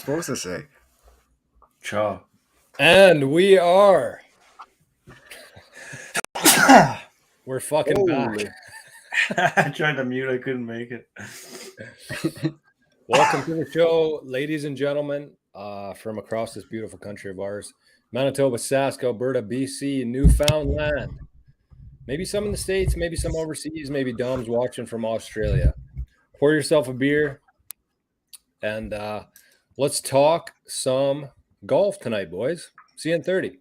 supposed to say? Cha. And we are. We're fucking back. I tried to mute. I couldn't make it. Welcome to the show, ladies and gentlemen, from across this beautiful country of ours. Manitoba, Sask, Alberta, BC, Newfoundland. Maybe some in the States, maybe some overseas, maybe Dom's watching from Australia. Pour yourself a beer and let's talk some golf tonight, boys. See you in 30.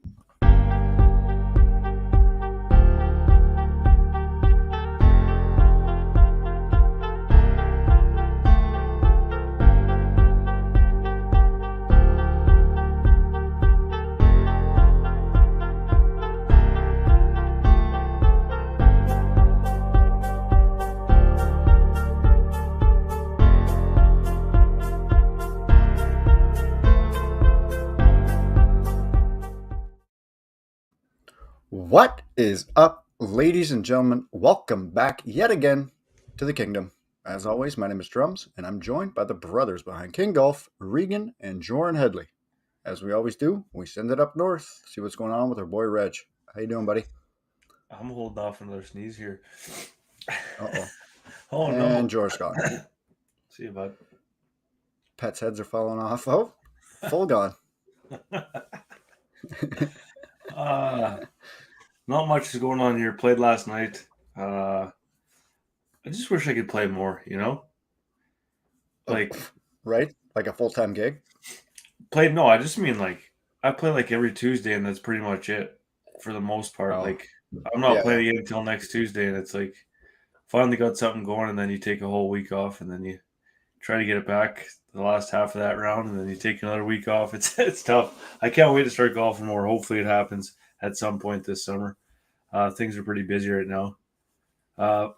What is up, ladies and gentlemen? Welcome back yet again to the Kingdom. As always, my name is Drums, and I'm joined by the brothers behind King Golf, Regan and Joran Headley. As we always do, we send it up north, see what's going on with our boy Reg. How you doing, buddy? I'm holding off another sneeze here. Uh-oh. Oh, and no. George Scott. See you, bud. Pets' heads are falling off. Oh, full gone. Not much is going on here. Played last night. I just wish I could play more, you know? Like, right? Like a full-time gig? No, I just mean like I play like every Tuesday and that's pretty much it for the most part. Oh. Like I'm not playing again until next Tuesday, and it's like finally got something going, and then you take a whole week off, and then you try to get it back the last half of that round, and then you take another week off. It's tough. I can't wait to start golfing more. Hopefully it happens at some point this summer. Things are pretty busy right now.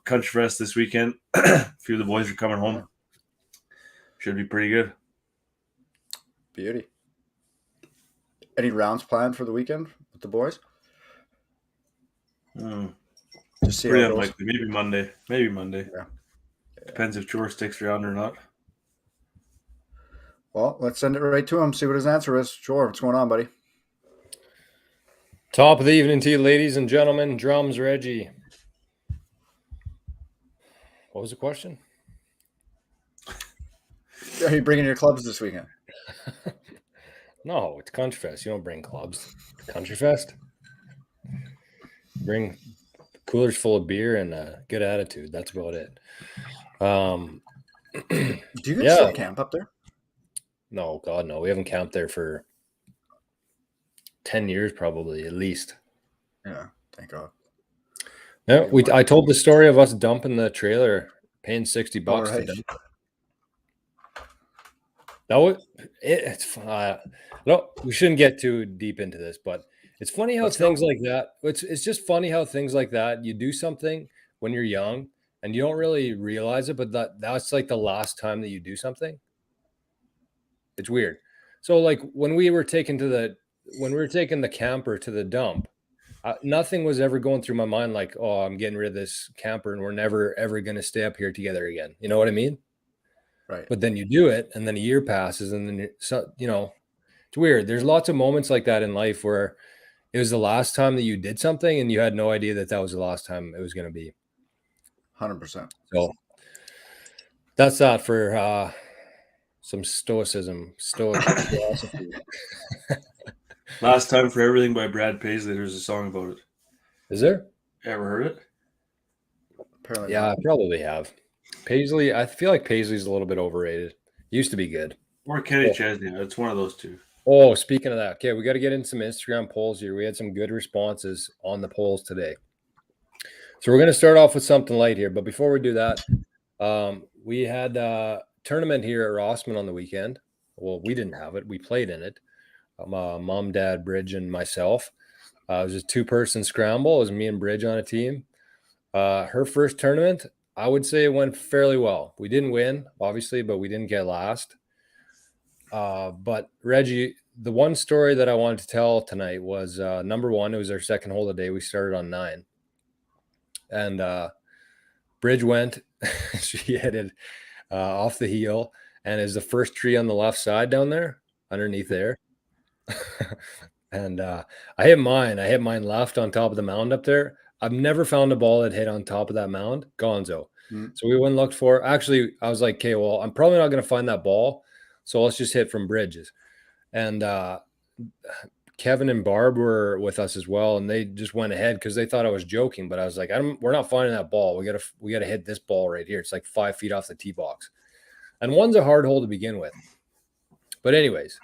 Country Fest this weekend. A few of the boys are coming home. Should be pretty good. Beauty. Any rounds planned for the weekend with the boys? Just see pretty unlikely. Maybe Monday. Yeah. Depends if Chore sticks around or not. Well, let's send it right to him, see what his answer is. Chore, what's going on, buddy? Top of the evening to you, ladies and gentlemen. Drums, Reggie. What was the question? Are you bringing your clubs this weekend? No, it's Country Fest. You don't bring clubs. Country Fest. Bring coolers full of beer and a good attitude. That's about it. Do you guys still camp up there? No, God, no. We haven't camped there for 10 years, probably, at least. Yeah, thank God. No, I told the story of us dumping the trailer, paying $60 to dump it. That was it's no, we shouldn't get too deep into this, but it's funny how things like that. It's just funny how things like that. You do something when you're young and you don't really realize it, but that's like the last time that you do something. It's weird. So like when we were taking the camper to the dump, nothing was ever going through my mind like, oh, I'm getting rid of this camper and we're never ever going to stay up here together again. You know what I mean? Right. But then you do it, and then a year passes, and then it's weird. There's lots of moments like that in life where it was the last time that you did something, and you had no idea that was the last time it was going to be. 100%. So that's that for some stoic philosophy. Last Time for Everything by Brad Paisley. There's a song about it. Is there? Ever heard it? Apparently yeah, not. I probably have. Paisley, I feel like Paisley's a little bit overrated. Used to be good. Or Kenny Chesney. It's one of those two. Oh, speaking of that, okay, we got to get into some Instagram polls here. We had some good responses on the polls today. So we're going to start off with something light here. But before we do that, we had a tournament here at Rossman on the weekend. Well, we didn't have it. We played in it. Mom, Dad, Bridge, and myself. It was a two-person scramble. It was me and Bridge on a team. Her first tournament, I would say it went fairly well. We didn't win, obviously, but we didn't get last. But Reggie, the one story that I wanted to tell tonight was number one. It was our second hole of the day. We started on 9. And Bridge went. She hit it off the heel. and is the first tree on the left side down there underneath there. And I hit mine. I hit mine left on top of the mound up there. I've never found a ball that hit on top of that mound. Gonzo. So we went and looked for. Actually, I was like, okay, well, I'm probably not going to find that ball, so let's just hit from bridges. And Kevin and Barb were with us as well, and they just went ahead because they thought I was joking. But I was like, we're not finding that ball. We gotta hit this ball right here. It's like 5 feet off the tee box, and one's a hard hole to begin with. But anyways,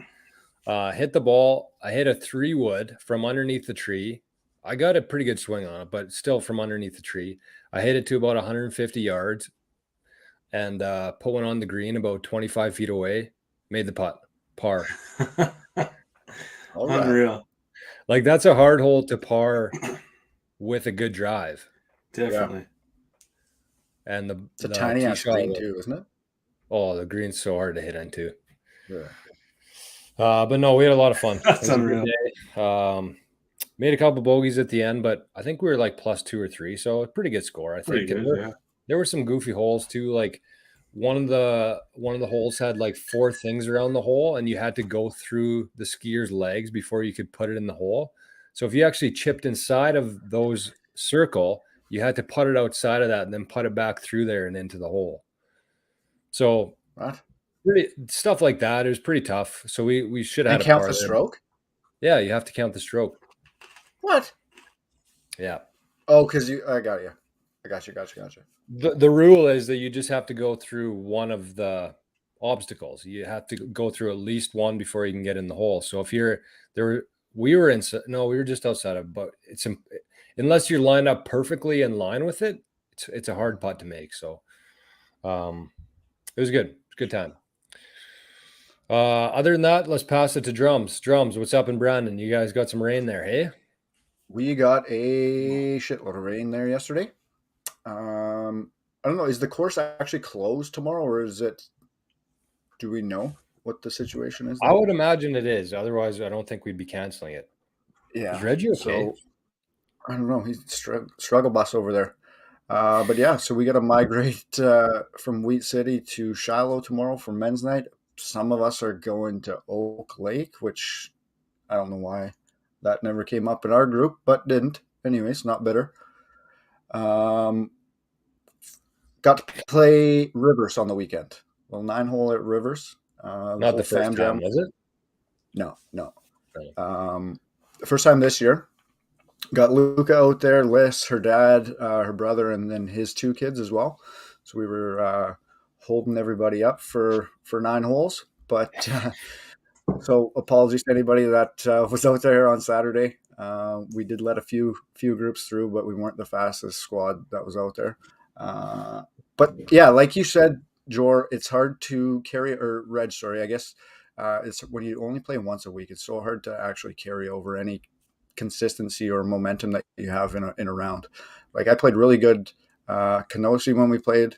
hit the ball. I hit a 3-wood from underneath the tree. I got a pretty good swing on it, but still from underneath the tree. I hit it to about 150 yards and put one on the green about 25 feet away. Made the putt, par. Unreal. Like that's a hard hole to par with a good drive. Definitely. Yeah. And it's a tiny ass green too, isn't it? Oh, the green's so hard to hit into. Yeah. But no, we had a lot of fun. That's unreal. Made a couple bogeys at the end, but I think we were like +2 or 3, so a pretty good score. I think there were some goofy holes too. Like one of the holes had like 4 things around the hole, and you had to go through the skier's legs before you could put it in the hole. So if you actually chipped inside of those circle, you had to put it outside of that and then put it back through there and into the hole. So stuff like that. It was pretty tough. So we should have count the stroke. Yeah, you have to count the stroke. What? Yeah. Oh, because I got you. I got you. The rule is that you just have to go through one of the obstacles. You have to go through at least one before you can get in the hole. So if we were just outside of, but unless you're lined up perfectly in line with it, it's a hard putt to make. So it was good. It was a good time. Other than that, let's pass it to drums. Drums, what's up in Brandon? You guys got some rain there, hey? We got a shitload of rain there yesterday. I don't know. Is the course actually closed tomorrow, or is it? Do we know what the situation is? I would imagine it is. Otherwise, I don't think we'd be canceling it. Yeah. Is Reggie okay? So, I don't know. He's struggle bus over there. But yeah, so we got to migrate from Wheat City to Shiloh tomorrow for men's night. Some of us are going to Oak Lake, which I don't know why that never came up in our group, but didn't. Anyways, not bitter. Got to play Rivers on the weekend. Well, 9-hole at Rivers. Not the first time, was it? No. First time this year. Got Luca out there, Liz, her dad, her brother, and then his 2 kids as well. So we were holding everybody up for 9 holes. But so apologies to anybody that was out there on Saturday. We did let a few groups through, but we weren't the fastest squad that was out there. But yeah, like you said, Jor, it's hard to carry, or Reg, sorry, I guess it's when you only play once a week. It's so hard to actually carry over any consistency or momentum that you have in a round. Like I played really good Kenosha when we played,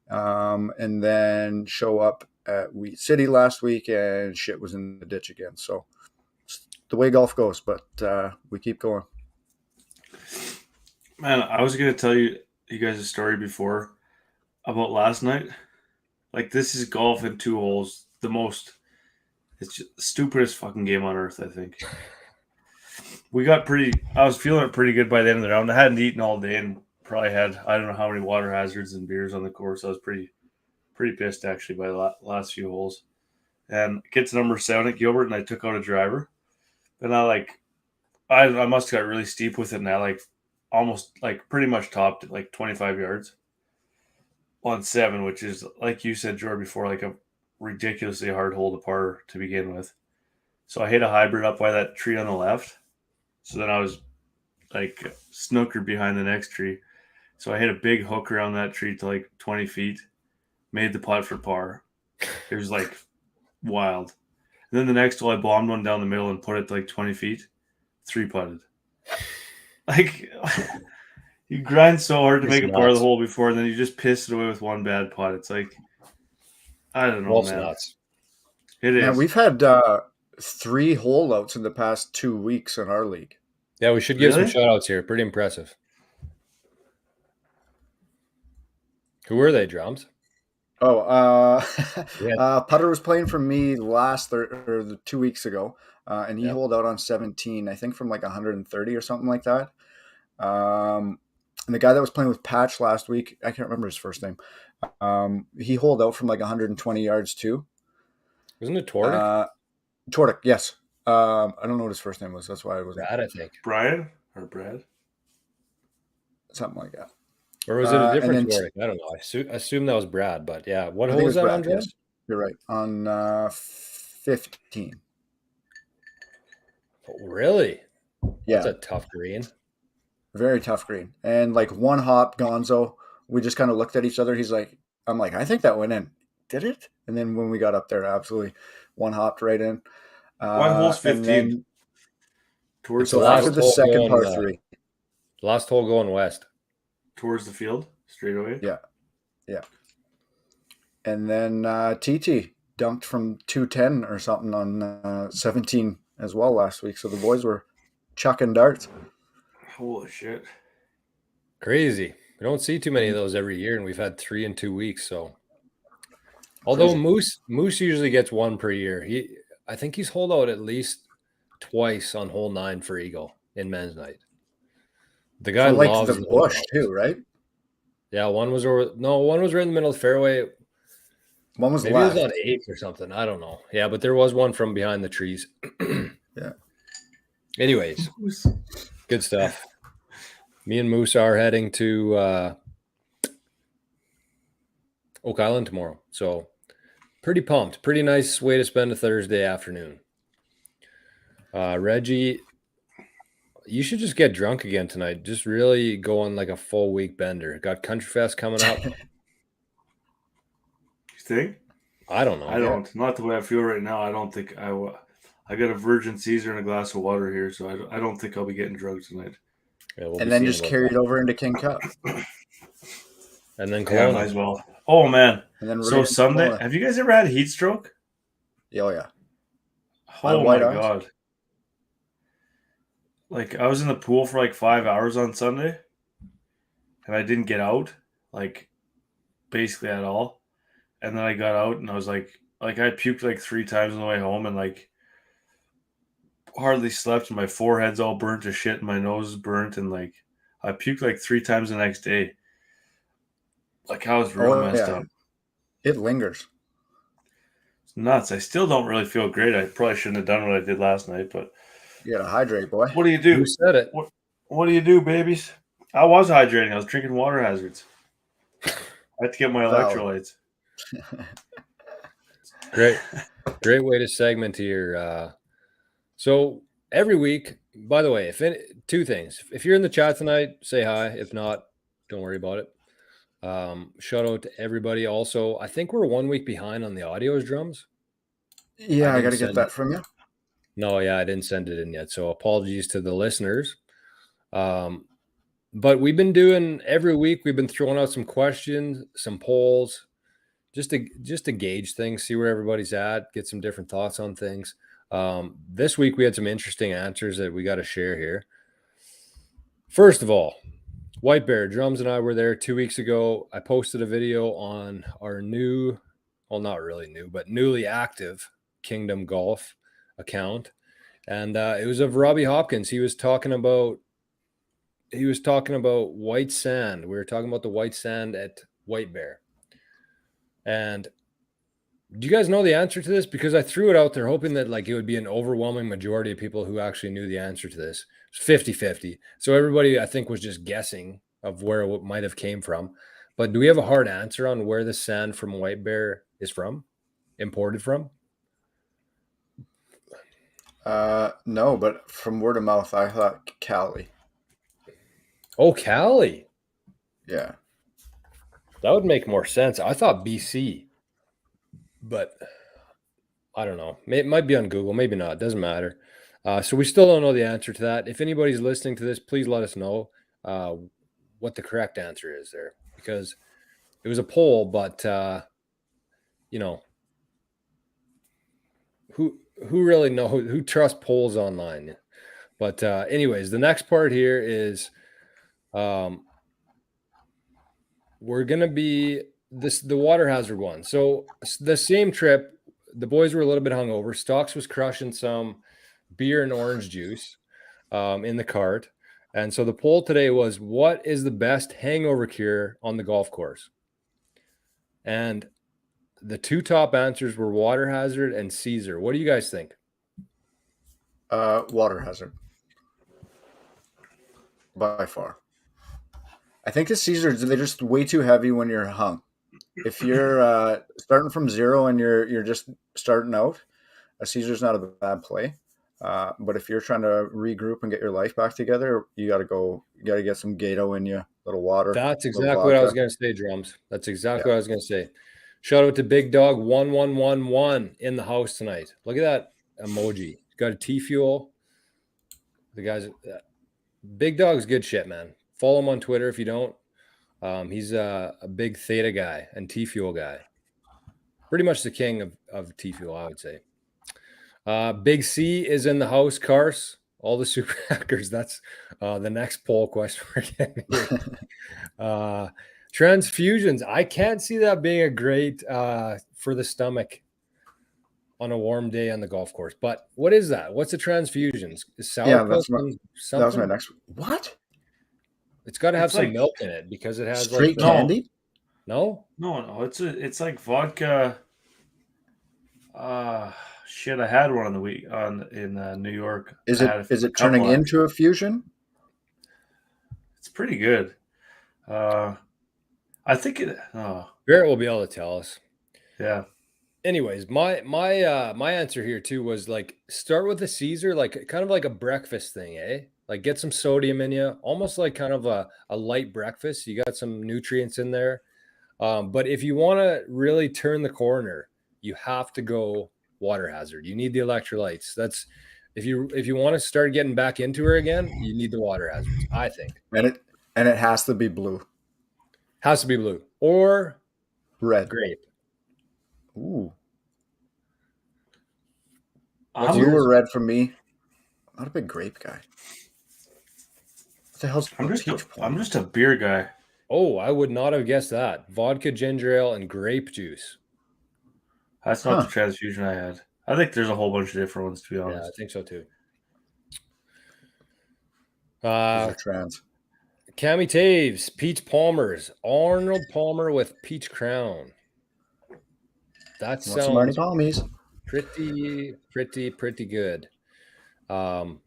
and then show up at Wheat City last week and shit was in the ditch again. So it's the way golf goes, but we keep going. Man, I was going to tell you guys a story before about last night. Like this is golf in 2 holes. It's just the stupidest fucking game on earth, I think. I was feeling it pretty good by the end of the round. I hadn't eaten all day and probably had, I don't know how many water hazards and beers on the course. I was pretty pissed actually by the last few holes. And get to number 7 at Gilbert, and I took out a driver. And I must have got really steep with it, and I almost pretty much topped it 25 yards on 7, which is, like you said, George, before, a ridiculously hard hole to par to begin with. So I hit a hybrid up by that tree on the left. So then I was snookered behind the next tree. So I hit a big hook around that tree to 20 feet, made the putt for par. It was wild. And then the next hole I bombed one down the middle and put it to 20 feet, 3-putted. You grind so hard to make a par of the hole before, and then you just piss it away with one bad putt. It's I don't know, man. Nuts. It is. Yeah, we've had 3 holdouts in the past 2 weeks in our league. Yeah, we should give some shout outs here. Pretty impressive. Who were they, Drums? Oh, Yeah. Putter was playing for me or 2 weeks ago, and he Yeah. holed out on 17, I think from like 130 or something like that. And the guy that was playing with Patch last week, I can't remember his first name. He holed out from like 120 yards too. Wasn't it Tordic? Tordic, yes. I don't know what his first name was. That's why I wasn't Brad, I think. Brian or Brad? something like that. Or was it a And different then Tordic? I don't know. I assume that was Brad, but yeah. What I hole think it was was that on, Brad. Jordan? Yes, you're right. On 15. Oh, really? That's Yeah, a tough green. very tough green. And like one hop, Gonzo. We just kind of looked at each other. I'm like, I think that went in. Did it? And then when we got up there, absolutely one hopped right in. What hole's And 15? then Towards It's the the so after last field? the hole second going par three, last hole going west. Towards the field? Straight away? yeah, yeah. And then TT dunked from 210 or something on 17 as well last week. So the boys were chucking darts. Holy shit. Crazy. We don't see too many of those every year, and we've had 3 in 2 weeks. So, although Crazy. Moose usually gets one per year, I think he's holed out at least twice on hole 9 for Eagle in men's night. The guy From like loves the the bush holdouts. too, right? Yeah, one was right in the middle of the fairway. One was Maybe it was on left. 8 or something. I don't know. Yeah, but there was one from behind the trees. Yeah. Anyways, good stuff. Me and Moose are heading to Oak Island tomorrow. So pretty pumped. Pretty nice way to spend a Thursday afternoon. Reggie, you should just get drunk again tonight. Just really go on like a full week bender. Got Country Fest coming up. You think? I don't know. I don't. Not the way I feel right now. I don't think I will. I got a Virgin Caesar and a glass of water here, so I don't think I'll be getting drunk tonight. Yeah, we'll And be then seeing just about carry that. it over into King Cup. And then Yeah, Kelowna. might as well. Oh, man. And then So right Sunday, Kelowna. have you guys ever had heat stroke? Oh yeah. Oh, white my eyes? God. Like, I was in the pool for like 5 hours on Sunday, and I didn't get out, like, basically at all. And then I got out, and I was like I puked like 3 times on the way home, and like hardly slept, and my forehead's all burnt to shit, and my nose is burnt, and like I puked like 3 times the next day. Like I was real messed up. It lingers. It's nuts. I still don't really feel great. I probably shouldn't have done what I did last night, but You gotta hydrate, boy. what do you do? Who said it? What do you do, babies? I was hydrating. I was drinking water hazards. I had to get my Valid. electrolytes. Great way to segment here. So every week, by the way, two things. If you're in the chat tonight, say hi. If not, don't worry about it. Shout out to everybody. Also, I think we're 1 week behind on the audios drums. Yeah, I gotta get that from you. No, yeah, I didn't send it in yet. So apologies to the listeners. But we've been doing every week, we've been throwing out some questions, some polls, just to gauge things, see where everybody's at, get some different thoughts on things. This week we had some interesting answers that we got to share here. First of all, White Bear, Drums and I were there 2 weeks ago. I posted a video on our not really new, but newly active Kngdom Golf account. And it was of Robbie Hopkins. He was talking about white sand. We were talking about the white sand at White Bear. And do you guys know the answer to this? Because I threw it out there hoping that like it would be an overwhelming majority of people who actually knew the answer to this. It's 50-50. So everybody, I think, was just guessing of where it might have came from. But do we have a hard answer on where the sand from White Bear is from? Imported from? No, but from word of mouth, I thought Cali. Oh, Cali. Yeah. That would make more sense. I thought BC. But I don't know. It might be on Google. Maybe not. Doesn't matter. So we still don't know the answer to that. If anybody's listening to this, please let us know what the correct answer is there. Because it was a poll, but, who really know who trusts polls online? But anyways, the next part here is we're going to be the water hazard one. So the same trip, the boys were a little bit hungover. Stocks was crushing some beer and orange juice in the cart. And so the poll today was, what is the best hangover cure on the golf course? And the two top answers were water hazard and Caesar. What do you guys think? Water hazard. By far. I think the Caesars, they're just way too heavy when you're hung. If you're starting from zero and you're just starting out, a Caesar's not a bad play. But if you're trying to regroup and get your life back together, you got to get some Gato in you, a little water. That's exactly what I was going to say, Drums. That's exactly what I was going to say. Shout out to Big Dog 1111 in the house tonight. Look at that emoji. Got a T Fuel. The guys, Big Dog's good shit, man. Follow him on Twitter if you don't. He's a big Theta guy and T Fuel guy. Pretty much the king of T Fuel, I would say. Big C is in the house, Cars. All the super hackers. That's the next poll question we're getting here. Transfusions. I can't see that being a great for the stomach on a warm day on the golf course. But what is that? What's a transfusions? Is that's my next. What? It's got to have some milk in it because it has straight candy. No. It's like vodka. Shit, I had one in New York. Is it turning into a fusion? It's pretty good. I think it. Barrett will be able to tell us. Yeah. Anyways, my answer here too was like start with a Caesar, like kind of like a breakfast thing, eh? Like get some sodium in you, almost like kind of a light breakfast. You got some nutrients in there. But if you want to really turn the corner, you have to go water hazard. You need the electrolytes. That's if you want to start getting back into her again, you need the water hazards, I think. And it has to be blue. Has to be blue or red. Grape. Ooh. You were red for me. I'm not a big grape guy. What the hell's I'm just a beer guy. Oh, I would not have guessed that. Vodka, ginger ale, and grape juice. That's not the transfusion I had. I think there's a whole bunch of different ones, to be honest. Yeah, I think so too. Those are trans. Cammy Taves, Peach Palmers, Arnold Palmer with Peach Crown. That sounds pretty good. I'm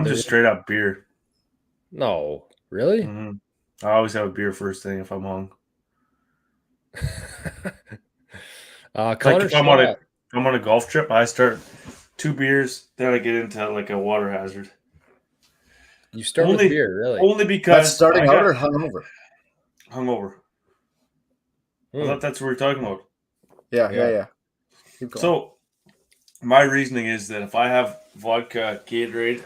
just straight up beer. No, really? Mm-hmm. I always have a beer first thing if I'm hung. If I'm on a golf trip, I start 2 beers, then I get into like a water hazard. You start with beer, really? Only because that's starting out or hungover? Hungover. I thought that's what we were talking about. Yeah. So my reasoning is that if I have vodka, Gatorade,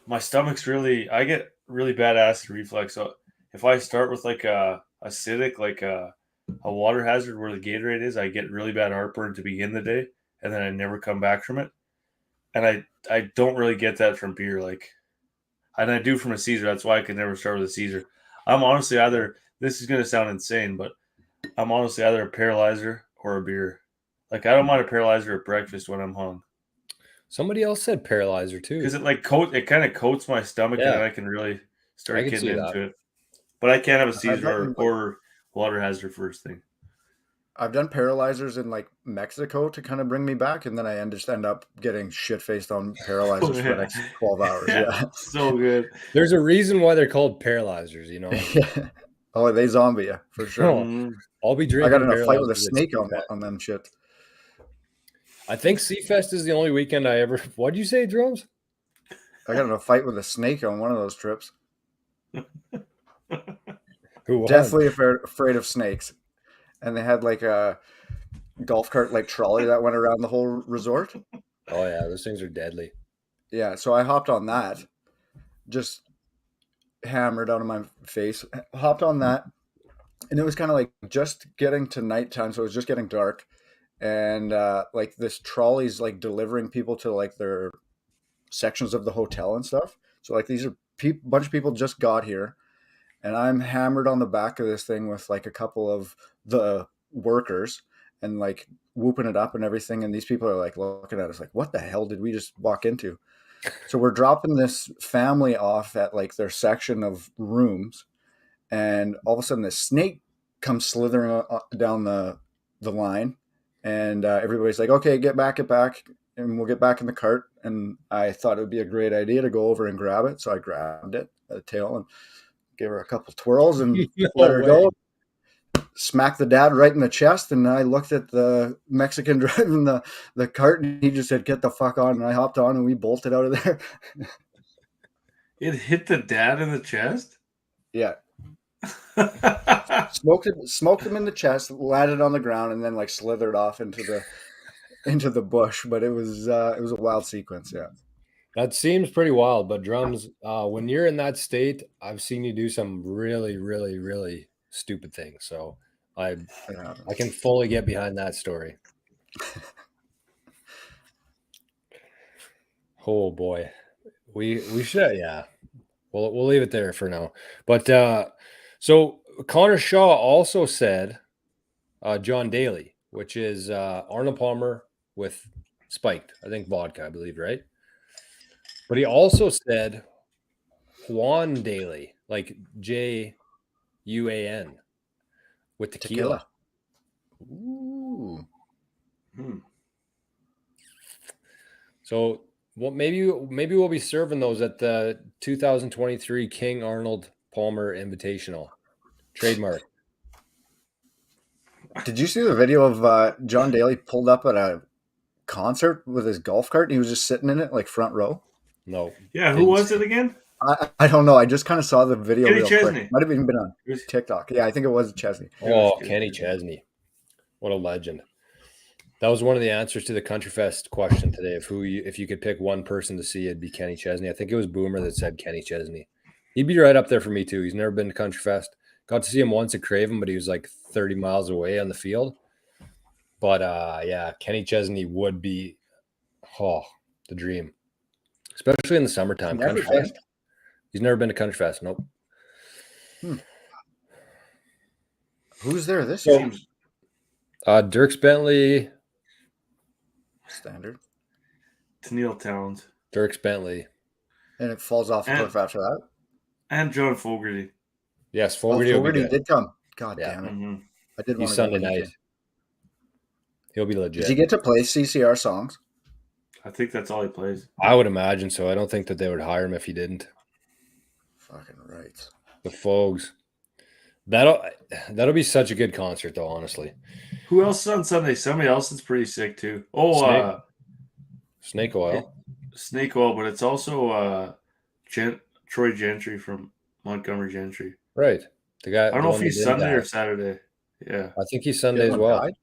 my stomach's I get really bad acid reflux. So if I start with like a acidic, like a water hazard where the Gatorade is, I get really bad heartburn to begin the day, and then I never come back from it. And I don't really get that from beer, and I do from a Caesar. That's why I can never start with a Caesar. I'm honestly this is going to sound insane, but I'm honestly either a paralyzer or a beer. Like, I don't mind a paralyzer at breakfast when I'm hung. Somebody else said paralyzer too. Because it kind of coats my stomach, and then I can really start getting into it. But I can't have a Caesar or water hazard first thing. I've done paralyzers in like Mexico to kind of bring me back, and then I just end up getting shit faced on paralyzers for the next 12 hours. Yeah, so good. There's a reason why they're called paralyzers, you know. Oh, they zombie you for sure. I'll be drinking. I got in a fight with a snake on them shit. I think Seafest is the only weekend I ever. What'd you say, Drums? I got in a fight with a snake on one of those trips. Who won? Definitely afraid of snakes. And they had like a golf cart like trolley that went around the whole resort. Oh yeah, those things are deadly. Yeah, so I hopped on that, just hammered out of my face. Hopped on that, and it was kind of like just getting to nighttime, so it was just getting dark, and like this trolley's like delivering people to like their sections of the hotel and stuff. So like these are bunch of people just got here, and I'm hammered on the back of this thing with like a couple of the workers and like whooping it up and everything. And these people are like looking at us like, what the hell did we just walk into? So we're dropping this family off at like their section of rooms, and all of a sudden this snake comes slithering down the line, and everybody's like, okay, get back, and we'll get back in the cart. And I thought it would be a great idea to go over and grab it, so I grabbed it by the tail and gave her a couple twirls and let her go. Smacked the dad right in the chest, and I looked at the Mexican driving the cart, and he just said, get the fuck on, and I hopped on and we bolted out of there. It hit the dad in the chest? Yeah. Smoked him in the chest, landed on the ground, and then like slithered off into the bush. But it was a wild sequence. Yeah, That seems pretty wild. But Drums, when you're in that state, I've seen you do some really, really, really stupid things. So I can fully get behind that story. Oh boy, we should, yeah. We'll leave it there for now. But so Connor Shaw also said John Daly, which is Arnold Palmer with spiked, I think vodka, I believe, right? But he also said Juan Daly, like Juan, with tequila. Ooh. So maybe we'll be serving those at the 2023 King Arnold Palmer Invitational. Trademark. Did you see the video of John Daly pulled up at a concert with his golf cart? And he was just sitting in it, like front row. No. Yeah, who was it again? I don't know. I just kind of saw the video Kenny real Chesney. quick. Might have even been on TikTok. Yeah, I think it was Chesney. Oh, Kenny Chesney. What a legend. That was one of the answers to the Country Fest question today. If you could pick one person to see, it'd be Kenny Chesney. I think it was Boomer that said Kenny Chesney. He'd be right up there for me too. He's never been to Country Fest. Got to see him once at Craven, but he was like 30 miles away on the field. But yeah, Kenny Chesney would be the dream. Especially in the summertime. Country Fest. He's never been to Country Fest. Nope. Who's there this year? Dirks Bentley. Standard. Tennille Towns. Dirks Bentley. And it falls off the cliff after that. And John Fogerty. Yes, Fogerty did come. God damn it. Mm-hmm. I did want He's to Sunday night. He'll be legit. Did he get to play CCR songs? I think that's all he plays. I would imagine so. I don't think that they would hire him if he didn't. Fucking right. The Fogs. That'll be such a good concert, though, honestly. Who else is on Sunday? Somebody else is pretty sick, too. Oh, Snake Oil. Snake Oil, but it's also Troy Gentry from Montgomery Gentry. Right. The guy. I don't know if he's Sunday or Saturday. Yeah. I think he's Sunday as well. Died?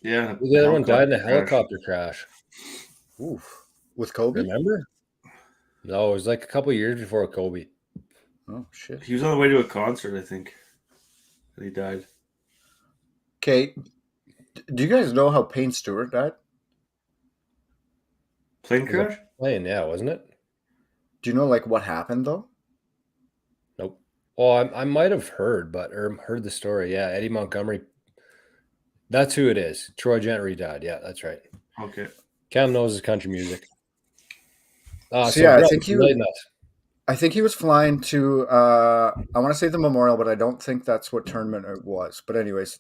Yeah. The other one died in a helicopter crash. Oof. With Kobe? Remember? No, it was like a couple years before Kobe. Oh, shit. He was on the way to a concert, I think. And he died. Okay. Do you guys know how Payne Stewart died? Plane crash? Plane, yeah, wasn't it? Do you know like what happened though? Nope. Oh, I might have heard the story. Yeah, Eddie Montgomery. That's who it is. Troy Gentry died. Yeah, that's right. Okay. Cam knows his country music. I think he was flying to I want to say the Memorial, but I don't think that's what tournament it was. But anyways,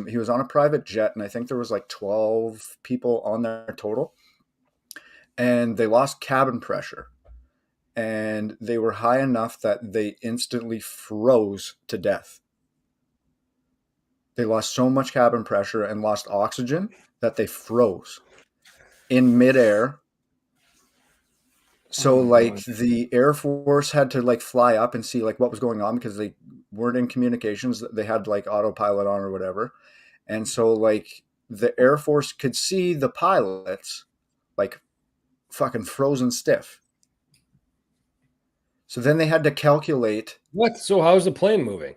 he was on a private jet, and I think there was like 12 people on there total, and they lost cabin pressure, and they were high enough that they instantly froze to death. They lost so much cabin pressure and lost oxygen that they froze in midair. So the Air Force had to like fly up and see like what was going on because they weren't in communications. They had like autopilot on or whatever. And so like the Air Force could see the pilots like fucking frozen stiff. So then they had to calculate. What? So how's the plane moving?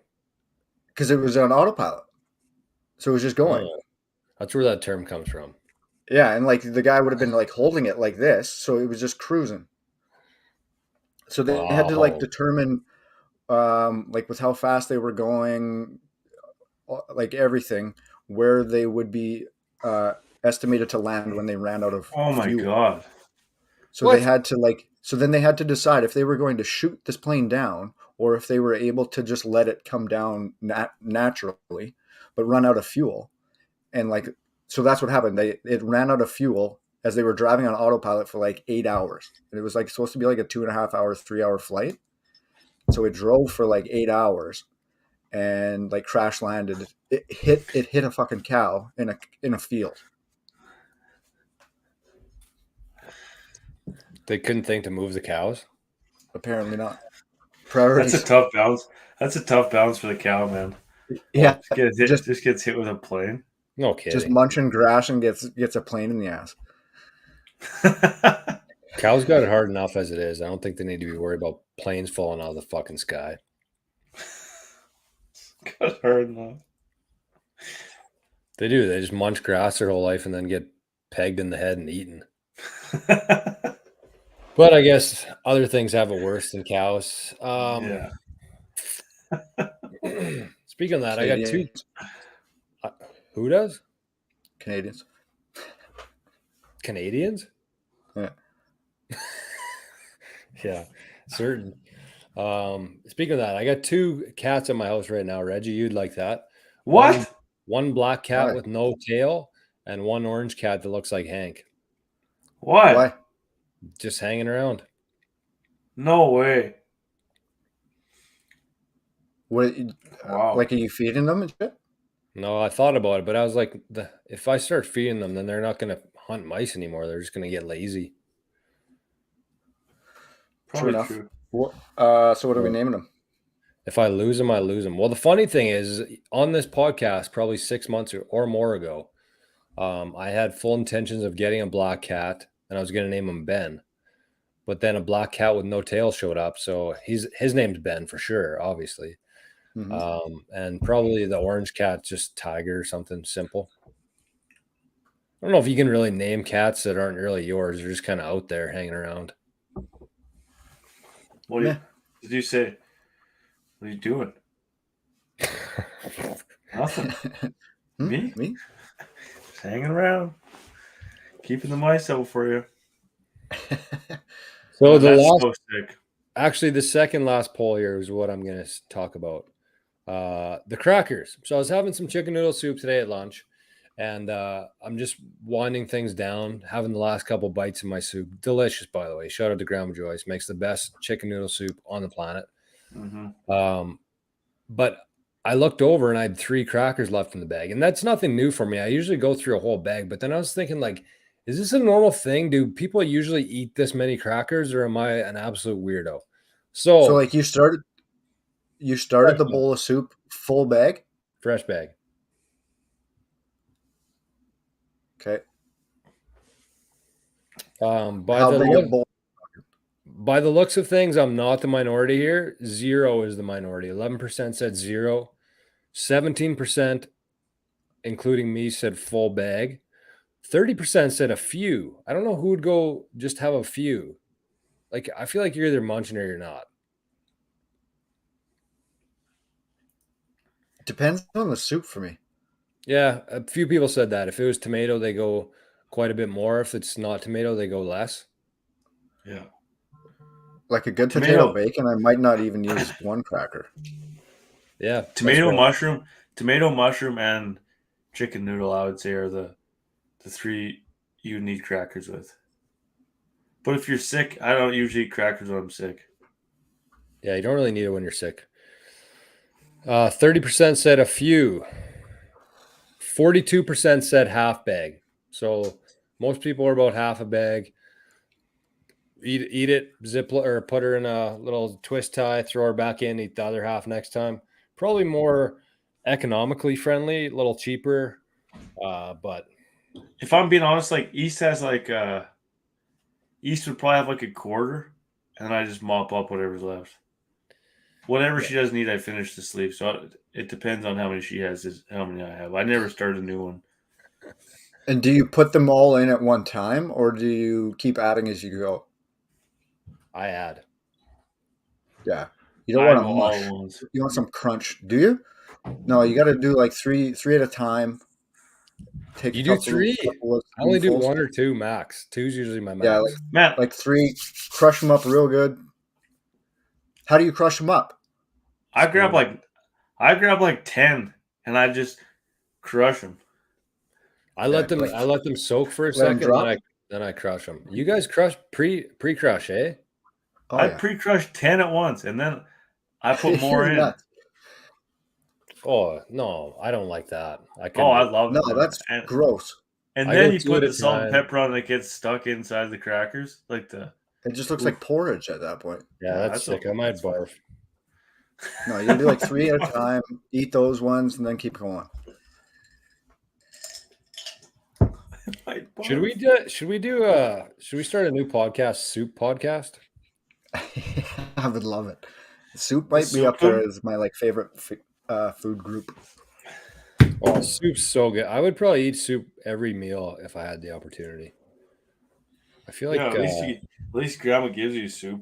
Because it was on autopilot. So it was just going. Oh, that's where that term comes from. Yeah. And like the guy would have been like holding it like this. So it was just cruising. So they had to like determine like with how fast they were going, like everything, where they would be estimated to land when they ran out of Oh my fuel. god. So they What? had to so then they had to decide if they were going to shoot this plane down or if they were able to just let it come down naturally, but run out of fuel. And so that's what happened. It ran out of fuel as they were driving on autopilot for like 8 hours. And it was like supposed to be like a 2.5 hour, 3 hour flight. So it drove for like 8 hours and like crash landed. It hit a fucking cow in a field. They couldn't think to move the cows. Apparently not. That's a Priorities. tough bounce. That's a tough bounce for the cow, man. Yeah, Just gets hit with a plane. No just kidding. munching grass and gets a plane in the ass. Cows got it hard enough as it is. I don't think they need to be worried about planes falling out of the fucking sky. Got hard enough. They do. They just munch grass their whole life and then get pegged in the head and eaten. But I guess other things have it worse than cows. Yeah. Speaking of that, I got two. Canadians. Who does? Canadians. Canadians? Yeah. Yeah, certain. Speaking of that, I got two cats in my house right now. Reggie, you'd like that. What? One black cat Why? with no tail and one orange cat that looks like Hank. What? Why? Just hanging around. No way. What? Wow. Like, are you feeding them and shit? No, I thought about it, but I was like, if I start feeding them, then they're not going to hunt mice anymore. They're just going to get lazy. Probably enough. true. So what are we naming them? If I lose them, I lose them. Well, the funny thing is, on this podcast, probably 6 months or more ago, I had full intentions of getting a black cat, and I was going to name him Ben. But then a black cat with no tail showed up, so his name's Ben for sure, obviously. Mm-hmm. And probably the orange cat, just Tiger or something simple. I don't know if you can really name cats that aren't really yours. They're just kind of out there hanging around. What did you say? What are you doing? Nothing. Me? Me? Just hanging around. Keeping the mice out for you. So That's so sick. actually, the second last poll here is what I'm going to talk about. The crackers. So I was having some chicken noodle soup today at lunch, and I'm just winding things down, having the last couple bites of my soup. Delicious, by the way. Shout out to Grandma Joyce. Makes the best chicken noodle soup on the planet. Mm-hmm. But I looked over and I had 3 crackers left in the bag, and that's nothing new for me. I usually go through a whole bag, but then I was thinking, like, is this a normal thing? Do people usually eat this many crackers, or am I an absolute weirdo? So like you started the bag. bowl of soup full bag? Fresh bag. Okay. By How big a bowl? By the looks of things, I'm not the minority here. 0 is the minority. 11% said 0. 17%, including me, said full bag. 30% said a few. I don't know who would go just have a few. Like, I feel like you're either munching or you're not. Depends on the soup for me. Yeah, a few people said that. If it was tomato, they go quite a bit more. If it's not tomato, they go less. Yeah. Like a good potato bacon, I might not even use one cracker. Yeah. Tomato, mushroom, and chicken noodle, I would say, are the 3 you need crackers with. But if you're sick, I don't usually eat crackers when I'm sick. Yeah, you don't really need it when you're sick. 30% said a few. 42% said half bag. So most people are about half a bag. Eat it, or put her in a little twist tie, throw her back in, eat the other half next time. Probably more economically friendly, a little cheaper. But if I'm being honest, like East has East would probably have like a quarter, and I just mop up whatever's left. Whatever she doesn't eat, I finish the sleeve. So it depends on how many she has, is how many I have. I never start a new one. And do you put them all in at one time, or do you keep adding as you go? I add. Yeah. You don't I want a go mush. all at once. You want some crunch. Do you? No, you got to do like three at a time. Take You a do couple 3? of I only do spoonfuls. 1 or 2 max. 2's usually my Yeah, max. Man, like 3. Crush them up real good. How do you crush them up? I grab like 10 and I just crush them. I let them soak for a Let 'em second, drop? then I crush them. You guys crush pre-crush, eh? Oh I yeah. pre-crush 10 at once and then I put more You're in. nuts. Oh no, I don't like that. I Oh, couldn't I do it. love No, it, man. that's gross. And I then go you 2 put at the a salt and time. pepper on, and it gets stuck inside the crackers, like the. It just looks Oof. like porridge at that point. Yeah, that's sick. I might that's fine. barf. No, you gotta do like 3 at a time. Eat those ones and then keep going. Should we start a new podcast, soup podcast? I would love it. Soup might be up there as my favorite food group. Oh, soup's so good. I would probably eat soup every meal if I had the opportunity. I feel like Yeah, at least Grandma gives you soup.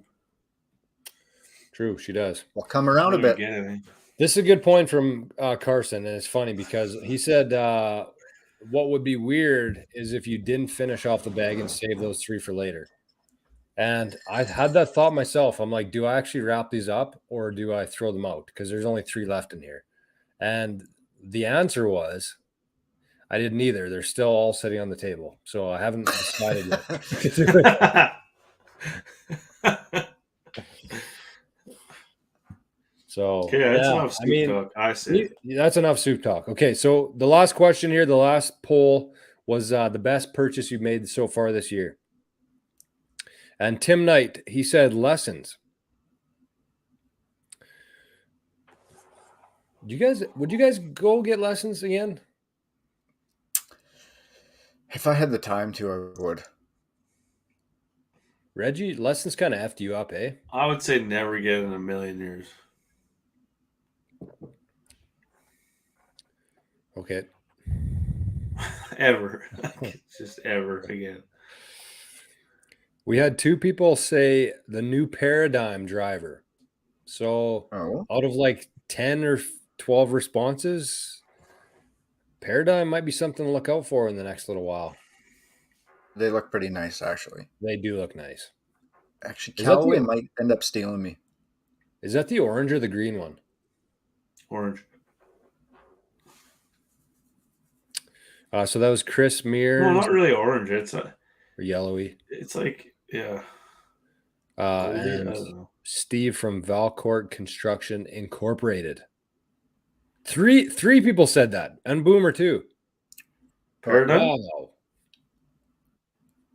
True, she does. Well, come around a You don't bit. get anything. This is a good point from Carson, and it's funny because he said what would be weird is if you didn't finish off the bag and save those 3 for later. And I had that thought myself. I'm like, do I actually wrap these up or do I throw them out? Because there's only 3 left in here. And the answer was I did neither. They're still all sitting on the table. So I haven't decided yet. So okay, that's enough soup talk. I say that's enough soup talk. Okay, so the last question here, the last poll was the best purchase you've made so far this year. And Tim Knight, he said lessons. Would you guys go get lessons again? If I had the time to, I would. Reggie, lessons kind of effed you up, eh? I would say never again in a million years. Okay. Ever. Just ever again. We had 2 people say the new Paradigm driver. So out of like 10 or 12 responses, Paradigm might be something to look out for in the next little while. They look pretty nice, actually. They do look nice. Actually, Callaway might end up stealing me. Is that the orange or the green one? Orange. So that was Chris Mears. No, not really orange. It's or yellowy. It's like, yeah. And Steve from Valcourt Construction Incorporated. Three people said that, and Boomer too. Paradigm?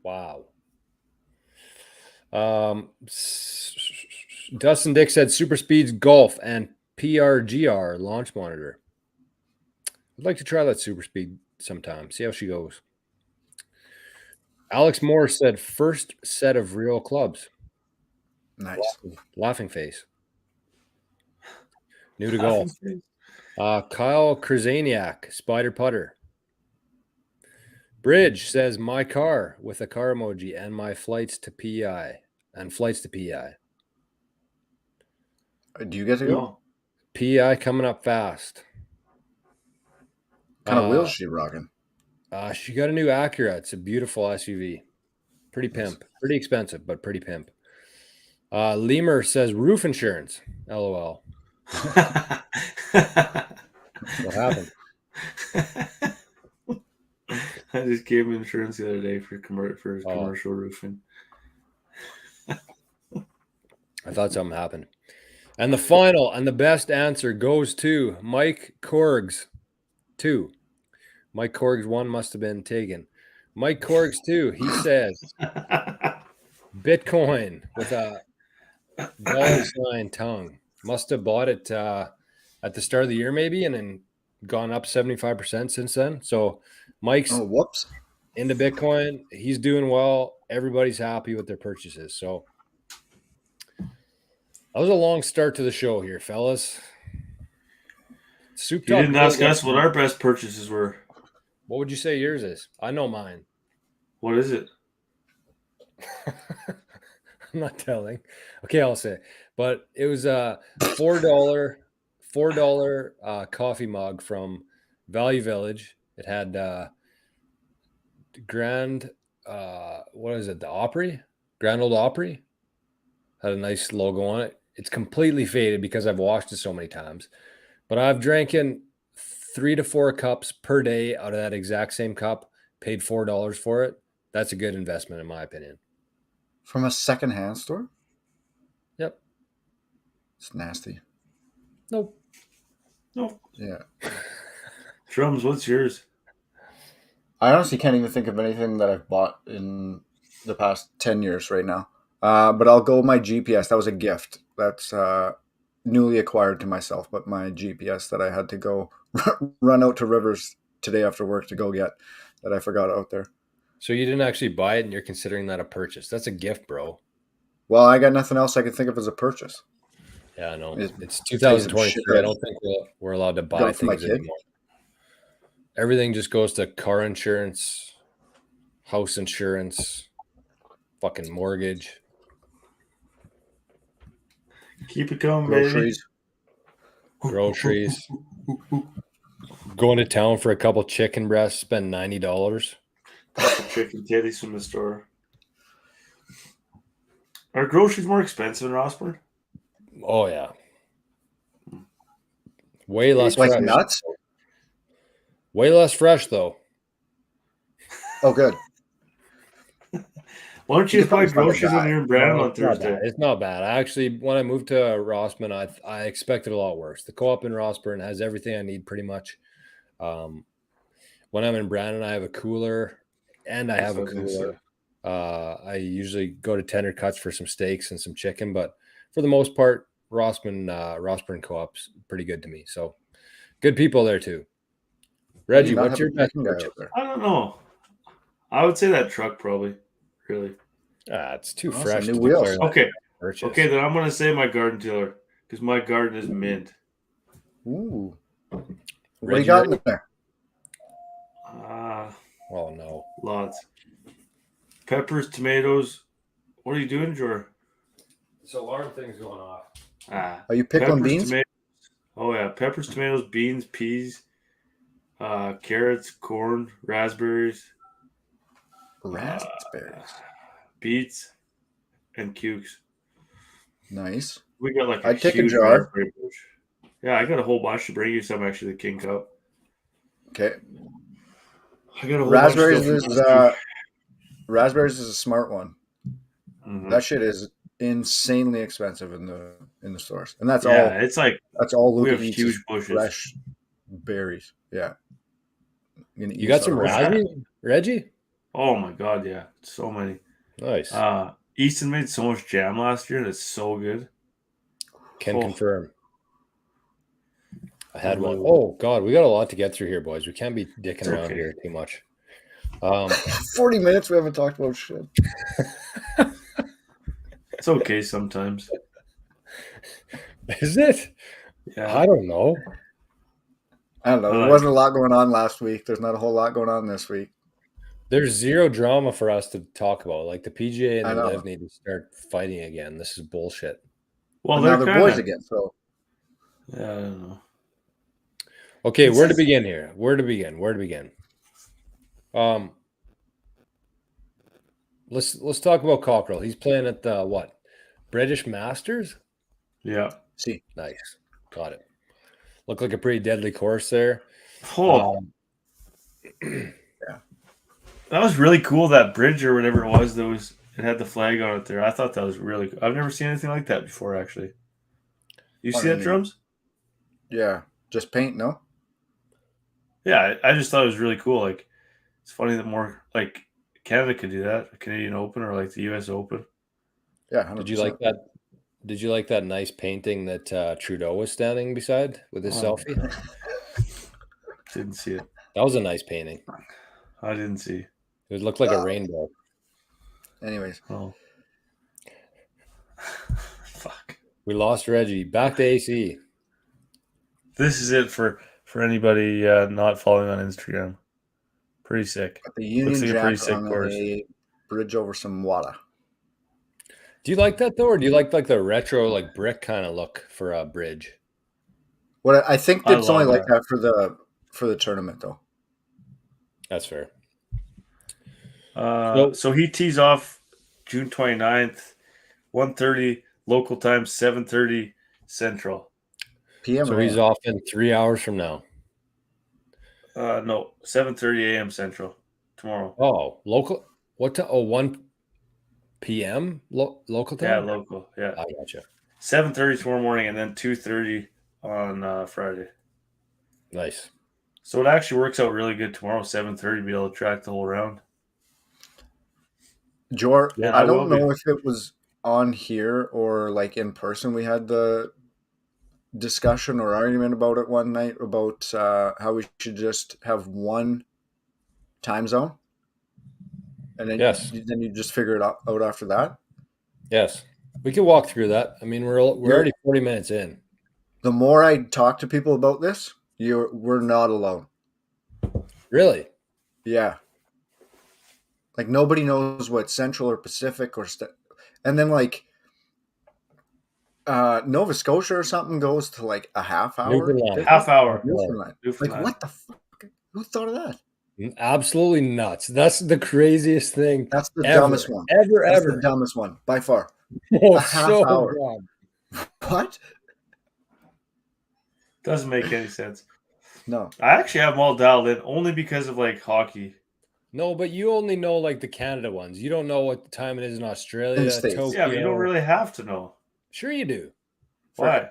Wow. Dustin Dick said Super Speeds Golf and PRGR launch monitor. I'd like to try that Super Speed sometime. See how she goes. Alex Moore said first set of real clubs. Nice. Laughing face. New to golf. Kyle Krasaniak, Spider Putter. Bridge says my car with a car emoji and my flights to PI. Do you get to go? PI coming up fast. What kind of wheels is she rocking? She got a new Acura. It's a beautiful SUV. Pretty pimp. Pretty expensive, but pretty pimp. Lemur says roof insurance. LOL. What happened? I just gave him insurance the other day for his commercial roofing. I thought something happened. And the final and the best answer goes to Mike Korgs 2. Mike Korgs 1 must have been taken. Mike Korgs 2, he says Bitcoin with a $sign tongue. Must have bought it at the start of the year maybe and then gone up 75% since then. So Mike's into Bitcoin. He's doing well. Everybody's happy with their purchases. So that was a long start to the show here, fellas. Soup Talk. You didn't ask us what our best purchases were. What would you say yours is? I know mine. What is it? I'm not telling. Okay, I'll say. But it was a $4 coffee mug from Value Village. It had Grand what is it? The Opry? Grand Old Opry had a nice logo on it. It's completely faded because I've washed it so many times. But I've drank in 3 to 4 cups per day out of that exact same cup, paid $4 for it. That's a good investment in my opinion. From a secondhand store? Yep. It's nasty. Nope. No. Yeah. Drums, what's yours? I honestly can't even think of anything that I've bought in the past 10 years right now. But I'll go with my GPS. That was a gift. That's newly acquired to myself, but my GPS that I had to go run out to Rivers today after work to go get that I forgot out there. So you didn't actually buy it and you're considering that a purchase. That's a gift, bro. Well, I got nothing else I can think of as a purchase. Yeah, I know. It's It's take some 2023. shit I out. don't think we're allowed to Got buy it for my things kid. anymore. Everything just goes to car insurance, house insurance, fucking mortgage. Keep it coming, baby. Groceries. Going to town for a couple chicken breasts, spend $90. Couple chicken titties from the store. Are groceries more expensive in Rossburn? Oh yeah. Way less Like fresh. nuts? Way less fresh though. Oh, good. Why don't you just buy groceries when you're in Brandon on It's not Thursday? bad. It's not bad. I actually, when I moved to Rossman, I expected a lot worse. The co-op in Rossburn has everything I need pretty much. When I'm in Brandon, I have a cooler and I have a cooler. I usually go to Tender Cuts for some steaks and some chicken, but for the most part, Rossburn co-op's pretty good to me. So good people there too. Reggie, what's your best purchase? I don't know. I would say that truck probably. Really. It's too Awesome. fresh. New to wheels. declare that Okay. purchase. Okay, then I'm gonna say my garden tiller because my garden is mint. Ooh. What do Reggie, you got in there? Oh no. Lots. Peppers, tomatoes. What are you doing, Jor? This alarm thing's going off. Are you pickling peppers, beans? Tomatoes. Oh yeah, peppers, tomatoes, beans, peas, carrots, corn, raspberries, Raspberries. beets, and cukes. Nice. We got like a I'd take a huge jar. raspberry bush. Yeah, I got a whole bunch to bring you some actually. The King Cup. Okay. I got a whole Raspberries bunch is raspberries is a smart one. Mhm. That shit is insanely expensive in the stores, and that's Yeah, it's like all we Luca have eats huge is bushes. fresh berries. Yeah. You got some raspberry, Reggie? Oh my god, yeah, so many. Nice. Easton made so much jam last year. That's so good. Can Oh. confirm. I had one. Oh God, we got a lot to get through here, boys. We can't be dicking around here too much. 40 minutes we haven't talked about shit. It's okay sometimes. Is it? Yeah. I don't know. I don't know. There wasn't a lot going on last week. There's not a whole lot going on this week. There's zero drama for us to talk about. Like the PGA and I the know. Liv need to start fighting again. This is bullshit. Well, But now they're boys again, so yeah, I don't know. Okay, where to begin here? Where to begin? Let's talk about Cockrell. He's playing at the what? British Masters? Yeah. see. Nice. Got it. Looked like a pretty deadly course there. Oh, Yeah. that was really cool. That bridge or whatever it was it had the flag on it there. I thought that was really cool. I've never seen anything like that before, actually. You see that, Drums? Yeah. Just paint, no? Yeah, I just thought it was really cool. Like, it's funny that more like Canada could do that, a Canadian Open or like the U.S. Open. Yeah. 100%. Did you like that? Did you like that nice painting that Trudeau was standing beside with his selfie? Didn't see it. That was a nice painting. I didn't see. It looked like a rainbow. Anyways. Oh. Fuck. We lost Reggie. Back to AC. This is it for anybody not following on Instagram. Pretty sick. Got the Union Looks like a Jack pretty sick on course. a bridge over some water. Do you like that though, or do you like the retro like brick kind of look for a bridge? What I think I it's only love like that. that for the tournament though. That's fair. So he tees off June 29th, 1:30 local time, 7:30 Central. PM So or he's AM? off in 3 hours from now. No, 7:30 a.m. Central tomorrow. Oh, local. What time? Oh, 1 p.m. Local Yeah, time? local. Yeah, I gotcha. 7:30 tomorrow morning, and then 2:30 on Friday. Nice. So it actually works out really good tomorrow, 7:30, be able to track the whole round. Jor, And I I will don't be. know if it was on here or like in person. We had the discussion or argument about it one night about how we should just have one time zone, and Yes. then you just figure it out after that. Yes. We can walk through that. I mean, we're You're already 40 minutes in. the more I talk to people about this, we're not alone. Really? Yeah, like nobody knows what Central or Pacific and then like Nova Scotia or something goes to like a half hour Newfoundland. Half difference. hour. Newfoundland. Like Newfoundland. what the fuck? Who thought of that? Absolutely nuts. That's the craziest thing That's the dumbest ever. one. Ever, That's the ever. dumbest one by far. Oh, A half so hour. dumb. What? Doesn't make any sense. No. I actually have them all dialed in only because of like hockey. No, but you only know like the Canada ones. You don't know what the time it is in In the Australia, States. Yeah, but you don't Tokyo. really have to know. Sure you do. Why?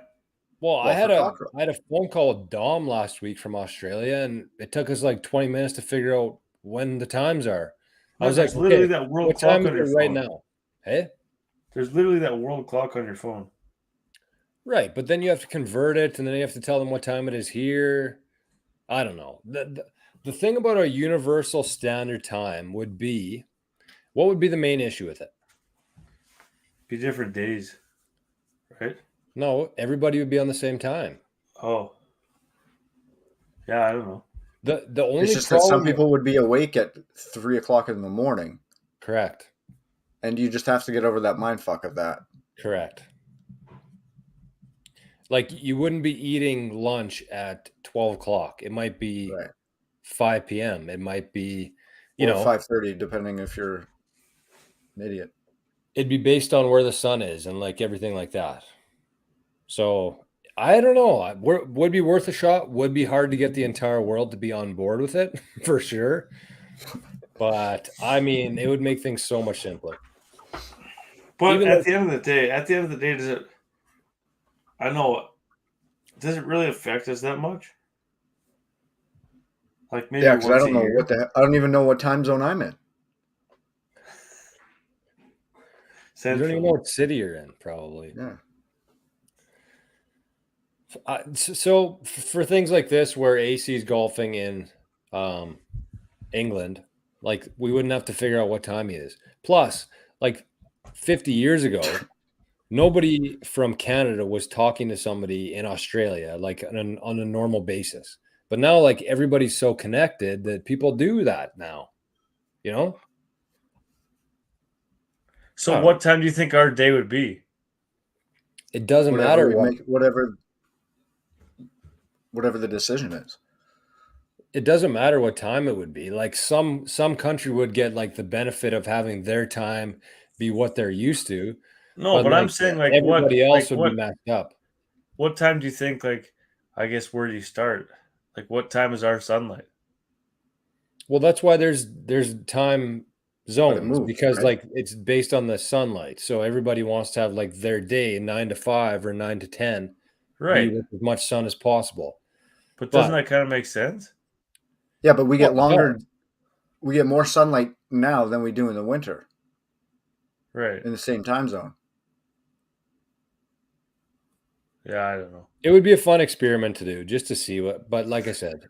Well, For cock I had a phone call with Dom last week from Australia, and it took us like 20 minutes to figure out when the times are. I Yeah, was like, there's literally okay, that world what time clock is on your it right phone. now? Hey? There's literally that world clock on your phone. Right, but then you have to convert it, and then you have to tell them what time it is here. I don't know. The thing about a universal standard time would be, what would be the main issue with it? Be different days, right? No, everybody would be on the same time. Oh, yeah, I don't know. The It's only just that some problem, people would be awake at 3 o'clock in the morning, correct, and you just have to get over that mind fuck of that. correct. Like you wouldn't be eating lunch at 12 o'clock. It might be Right. 5 p.m. It might be, you Or know, 5:30, depending if you're an idiot. it'd be based on where the sun is and like everything like that. So I don't know. Would be worth a shot. Would be hard to get the entire world to be on board with it for sure. But I mean, it would make things so much simpler. But Even at like, the end of the day, does it? I know. Does it really affect us that much? Like maybe Yeah, because I once a don't know year. I don't even know what time zone I'm in. you don't even know Central. what city you're in, probably. Yeah. So for things like this, where AC is golfing in England, like we wouldn't have to figure out what time he is. Plus, like 50 years ago, nobody from Canada was talking to somebody in Australia like on a normal basis. But now, like everybody's so connected that people do that now. You know? So what time do you think our day would be? It doesn't Whatever matter we what. make, whatever the decision is. It doesn't matter what time it would be. Like some country would get like the benefit of having their time be what they're used to, No, but but I'm like saying like everybody else would be messed up. what time do you think like I guess where do you start? Like what time is our sunlight? Well, that's why there's time But it zones, moves, because right? like it's based on the sunlight. So everybody wants to have like their day 9 to 5 or 9 to 10 be Right. with as much sun as possible. But doesn't But that kind of make sense? Yeah, but we get well, it does. we get more sunlight now than we do in the winter Right. in the same time zone. Yeah, I don't know. It would be a fun experiment to do just to see what, but like I said,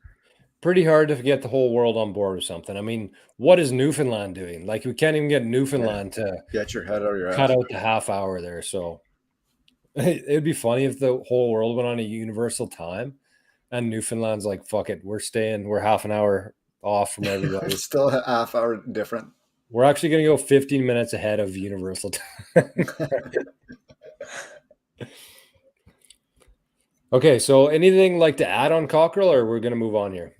pretty hard to get the whole world on board with something. I mean, what is Newfoundland doing? Like we can't even get Newfoundland to Get your head out of your cut ass. out the half hour there. So it'd be funny if the whole world went on a universal time and Newfoundland's like, fuck it, we're half an hour off from everybody. Still a half hour different. We're actually going to go 15 minutes ahead of Universal time. Okay, so anything like to add on Cockrell, or we're going to move on here?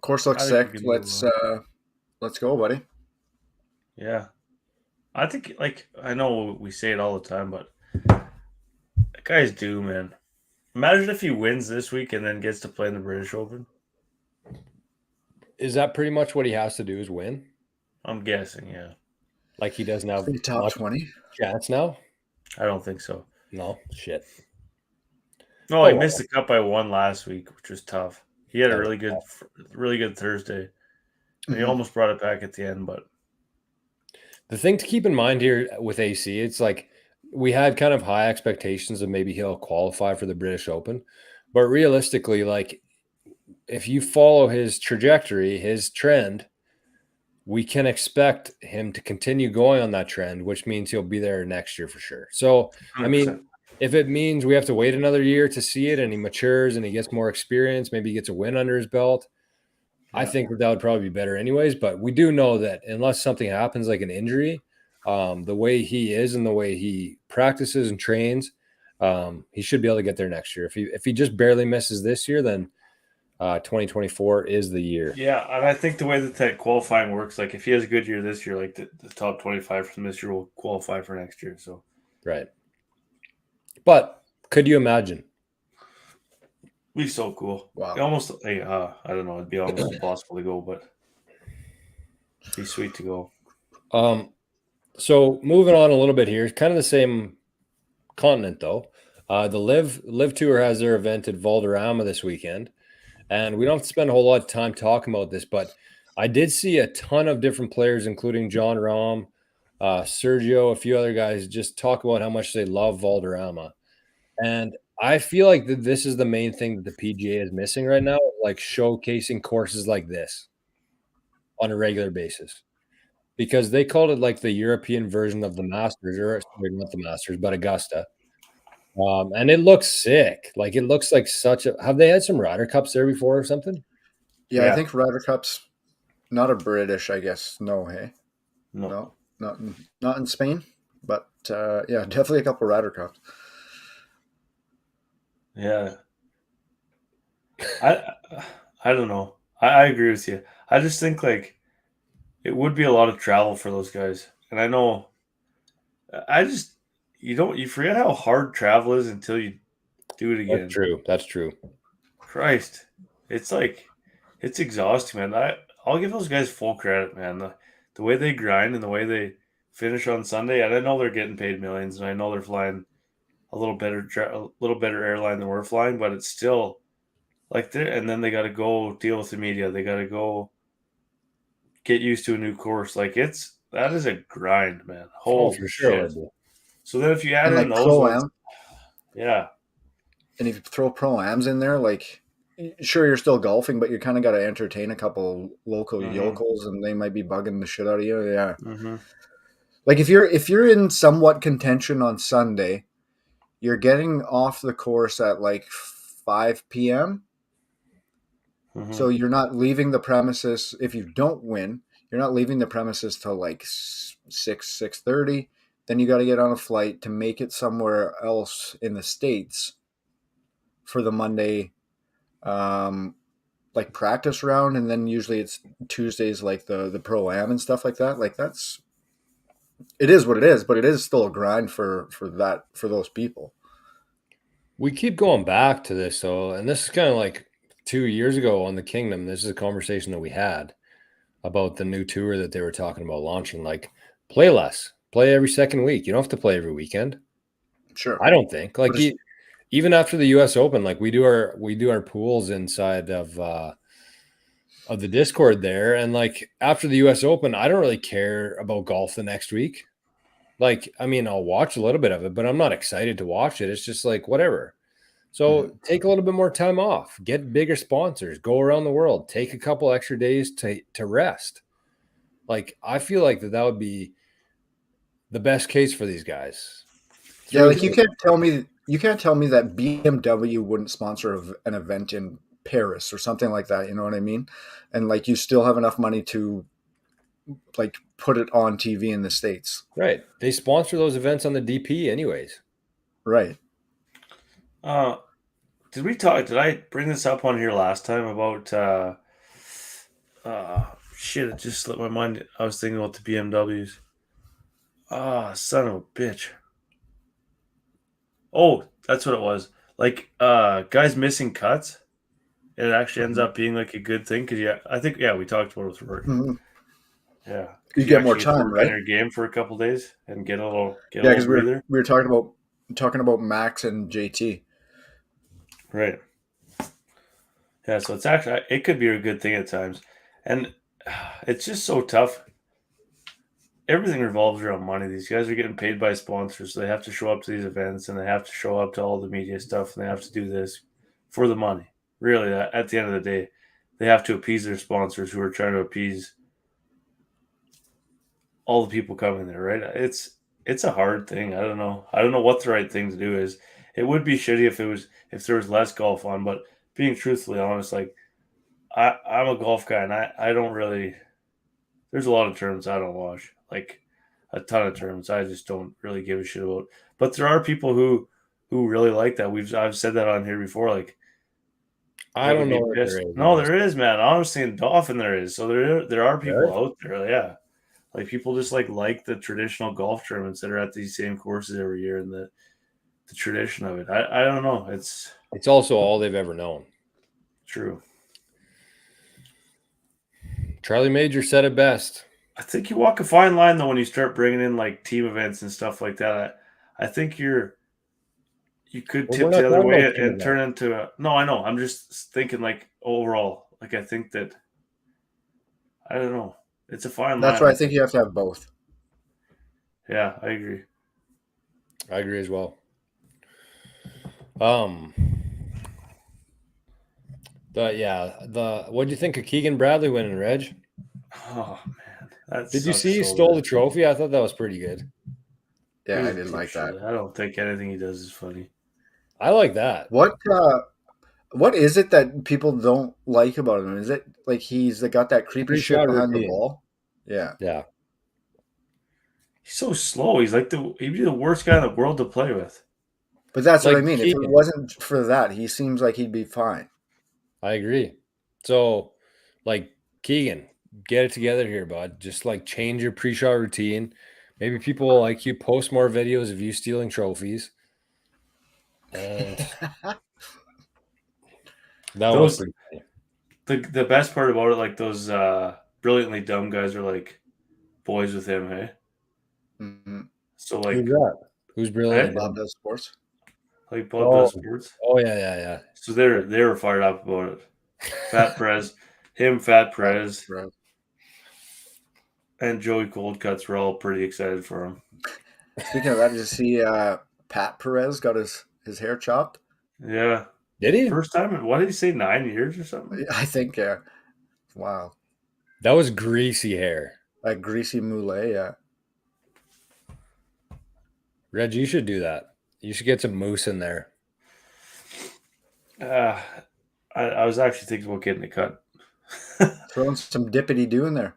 Course looks I think we sick. can move Let's go, buddy. Yeah. I think, like, I know we say it all the time, but that guy's due, man. Imagine if he wins this week and then gets to play in the British Open. Is that pretty much what he has to do is win? I'm guessing, yeah. Like he doesn't have The top much 20. chance now? I don't think so. No, shit. No, Oh, he well. missed the cut by one last week, which was tough. He had a That was really good Thursday. And he Mhm. almost brought it back at the end, but The thing to keep in mind here with AC, it's like we had kind of high expectations of maybe he'll qualify for the British Open. But realistically, like if you follow his trajectory, his trend, we can expect him to continue going on that trend, which means he'll be there next year for sure. So, I 100%. mean, if it means we have to wait another year to see it and he matures and he gets more experience, maybe he gets a win under his belt, I Yeah. think that would probably be better anyways. But we do know that unless something happens like an injury, the way he is and the way he practices and trains, he should be able to get there next year. If he just barely misses this year, then 2024 is the year. Yeah, and I think the way that qualifying works, like if he has a good year this year, like the top 25 from this year will qualify for next year. So Right. But could you imagine? it'd be so cool. Wow. Almost, like, I don't know, it'd be almost impossible to go, but it'd be sweet to go. So moving on a little bit here, kind of the same continent though. The Live Tour has their event at Valderrama this weekend, and we don't have to spend a whole lot of time talking about this, but I did see a ton of different players, including John Rahm, Sergio, a few other guys, just talk about how much they love Valderrama. And I feel like this is the main thing that the PGA is missing right now, like showcasing courses like this on a regular basis. Because they called it like the European version of the Masters, or sorry, not the Masters, but Augusta. And it looks sick. Like it looks like such a. Have they had some Ryder Cups there before or something? Yeah, I Yeah. think Ryder Cup's not a British, I guess. No, hey? No. No, not in Spain. But yeah, definitely a couple Ryder Cups. Yeah. I don't know. I agree with you. I just think like it would be a lot of travel for those guys. And I know you forget how hard travel is until you do it again. That's true. That's true. Christ. It's like it's exhausting, man. I'll give those guys full credit, man. The way they grind and the way they finish on Sunday, and I know they're getting paid millions, and I know they're flying a little better airline than we're flying, but it's still like and then they got to go deal with the media. They got to go get used to a new course. Like that is a grind, man. Oh, Holy for sure. shit. So then if you add And in like those Pro ones, Am, yeah, and if you throw Pro Ams in there, like sure you're still golfing, but you kind of got to entertain a couple local Mhm. yokels, and they might be bugging the shit out of you. Yeah, mm-hmm. like if you're in somewhat contention on Sunday, you're getting off the course at like 5 p.m. Mm-hmm. So you're not leaving the premises. If you don't win, you're not leaving the premises till like 6:30. Then you got to get on a flight to make it somewhere else in the States for the Monday, like practice round, and then usually it's Tuesdays, like the pro am and stuff like that. Like it is what it is, but it is still a grind for those people. We keep going back to this though, and this is kind of like 2 years ago on the Kingdom. This is a conversation that we had about the new tour that they were talking about launching. Like, play less, play every second week. You don't have to play every weekend. Sure, I don't think. Like, But even after the U.S. Open, like we do our pools inside of the Discord there, and like after the U.S. Open, I don't really care about golf the next week. Like, I mean, I'll watch a little bit of it, but I'm not excited to watch it. It's just like whatever. So take a little bit more time off, get bigger sponsors, go around the world, take a couple extra days to rest. Like, I feel like that would be the best case for these guys. yeah, like you can't tell me that BMW wouldn't sponsor an event in Paris or something like that. You know what I mean? And like you still have enough money to like put it on TV in the States. Right. They sponsor those events on the DP anyways. Right. Did I bring this up on here last time about shit, it just slipped my mind. I was thinking about the BMWs. Ah, son of a bitch. Oh, that's what it was. Like guys missing cuts. It actually ends up being like a good thing because I think we talked about it with work. Mm-hmm. Yeah, You because you get more actually get to time, work on right? your game for a couple days and get a little Yeah, because breather. we were talking about Max and JT. Right. Yeah, so it could be a good thing at times, and it's just so tough. Everything revolves around money. These guys are getting paid by sponsors, so they have to show up to these events and they have to show up to all the media stuff and they have to do this for the money. Really, at the end of the day, they have to appease their sponsors who are trying to appease all the people coming there, right? It's a hard thing. I don't know. I don't know what the right thing to do is. It would be shitty if there was less golf on, but being truthfully honest, like I'm a golf guy and I don't really there's a lot of terms I don't watch. Like a ton of terms I just don't really give a shit about. But there are people who really like that. I've said that on here before, like I that would don't be know if pissed. there is. No, there is, man. Honestly, in Dauphin there is. So there are people Really? out there, yeah. Like people just like the traditional golf tournaments that are at these same courses every year and the tradition of it. I don't know. It's It's also all they've ever known. true. Charlie Major said it best. I think you walk a fine line though when you start bringing in like team events and stuff like that. I think you could Well, we're tip not the other talking way about team and turn events. into a no. I know. I'm just thinking like overall. Like I think that I don't know. It's a fine That's line. why I I think think. you have to have both. Yeah, I agree. I agree as well. Um, what do you think of Keegan Bradley winning, Reg? Oh man, that Did you sucks see he so stole the bad. trophy? I thought that was pretty good. Yeah, He's I a didn't like that. dipshit. I don't think anything he does is funny. I like that. What is it that people don't like about him? Is it like he's got that creepy shit Pre-shot behind the routine. ball? Yeah. Yeah. He's so slow. He'd be the worst guy in the world to play with. But that's what I Like mean. If it Keegan. wasn't for that, he seems like he'd be fine. I agree. So, like Keegan, get it together here, bud. Just like change your pre-shot routine. Maybe people will like you. Post more videos of you stealing trophies. And that was Those pretty funny. the best part about it, like those brilliantly dumb guys are like boys with him, hey? Mm-hmm. So Who's like that? Who's brilliantly hey? Bob dumb? does sports. Like Bob Oh, does sports. oh yeah. So they were fired up about it. Fat Perez, Fat Right, Perez, right. and Joey Coldcuts were all pretty excited for him. Speaking of that, did you see Pat Perez got his hair chopped? Yeah. Did he? First time in, what did he say, 9 years or something? I think, yeah. Wow. That was greasy hair. Like greasy moulet, yeah. Reg, you should do that. You should get some mousse in there. I was actually thinking about getting it cut. Throwing some dippity do in there.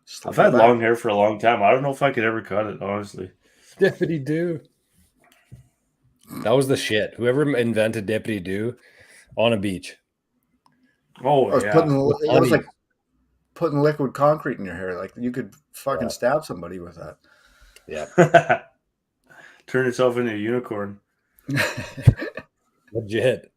I've Slick it had back. long hair for a long time. I don't know if I could ever cut it, honestly. Dippity do. That was the shit. Whoever invented dippity do on a beach. Oh, I was yeah. it was like putting liquid concrete in your hair. Like you could fucking Yeah. stab somebody with that. Yeah. Turn yourself into a unicorn. Legit.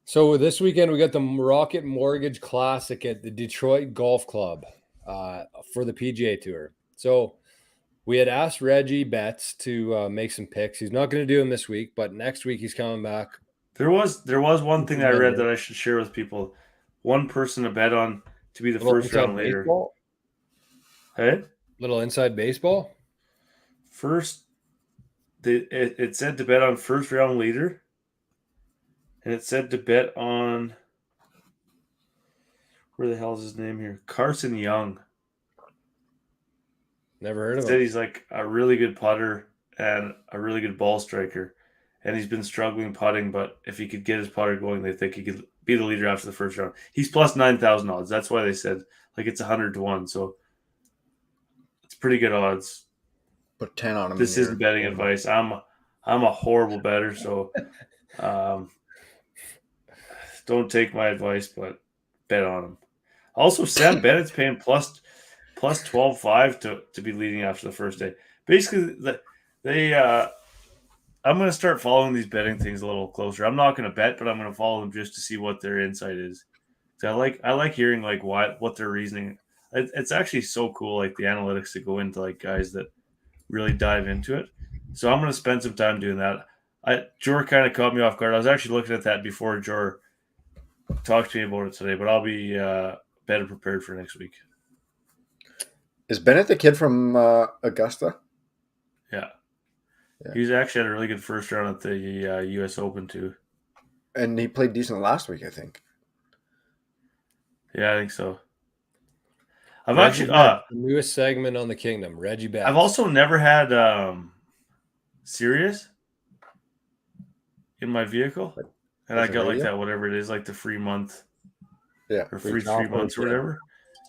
So this weekend we got the Rocket Mortgage Classic at the Detroit Golf Club for the PGA Tour. So we had asked Reggie Betts to make some picks. He's not going to do them this week, but next week he's coming back. There was one thing I read that I should share with people. One person to bet on to be the first round leader. Baseball? Hey? Little inside baseball? First, it said to bet on first round leader. And it said to bet on, where the hell is his name here? Carson Young. Never heard of Said him. he's like a really good putter and a really good ball striker. and he's been struggling putting. But if he could get his putter going, they think he could be the leader after the first round. He's plus 9,000 odds. That's why they said like it's 100-1. So it's pretty good odds. Put 10 on him. This isn't betting advice. I'm a horrible bettor, so don't take my advice, but bet on him. Also, Sam Bennett's paying plus 12.5 to be leading after the first day. Basically, I'm going to start following these betting things a little closer. I'm not going to bet, but I'm going to follow them just to see what their insight is. So I like hearing like what their reasoning. It's actually so cool, like the analytics that go into like guys that really dive into it. So I'm going to spend some time doing that. Jor kind of caught me off guard. I was actually looking at that before Jor talked to me about it today, but I'll be better prepared for next week. Is Bennett the kid from Augusta? Yeah. He's actually had a really good first round at the U.S. Open too. And he played decent last week, I think. Yeah, I think so. I've Reggie actually the newest segment on the Kingdom, Reggie Betts. I've also never had Sirius in my vehicle, and I got like that whatever it is, like the free month, or free 3 months or whatever.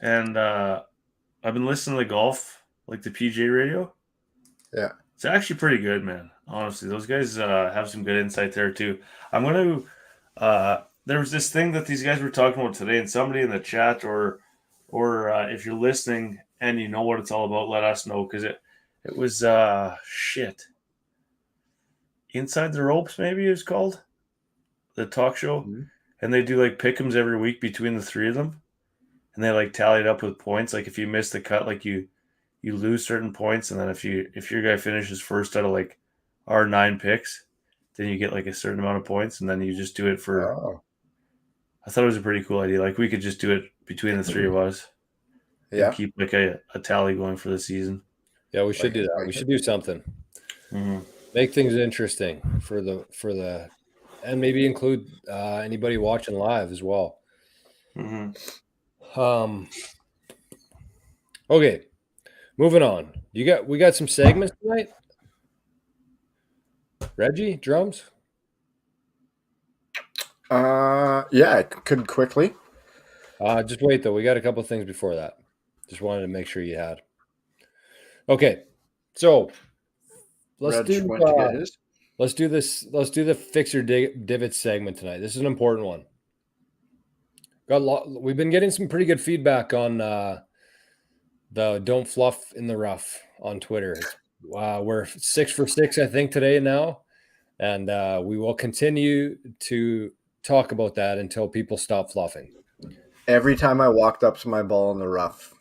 And I've been listening to the golf, like the PJ radio. Yeah, it's actually pretty good, man. Honestly, those guys have some good insight there too. I'm gonna. There was this thing that these guys were talking about today, and somebody in the chat or if you're listening and you know what it's all about, let us know, because it was Inside the Ropes, maybe it was called, the talk show. Mm-hmm. And they do like pick'ems every week between the three of them, and they like tally it up with points. Like if you miss the cut, like you lose certain points, and then if your guy finishes first out of like our 9 picks, then you get like a certain amount of points, and then you just do it for. Oh. I thought it was a pretty cool idea. Like we could just do it between the three of us. Yeah. Keep like a tally going for the season. Yeah, we should do that. We should do something. Mm-hmm. Make things interesting for the, and maybe include anybody watching live as well. Mm-hmm. Okay, moving on. We got some segments tonight. Reggie, drums. Yeah, I could quickly. Just wait though. We got a couple things before that. Just wanted to make sure you had. Okay, so let's do this. Let's do the fix your divot segment tonight. This is an important one. We've been getting some pretty good feedback on the don't fluff in the rough on Twitter. We're 6 for 6, I think, today now, and we will continue to talk about that until people stop fluffing. Every time I walked up to my ball in the rough,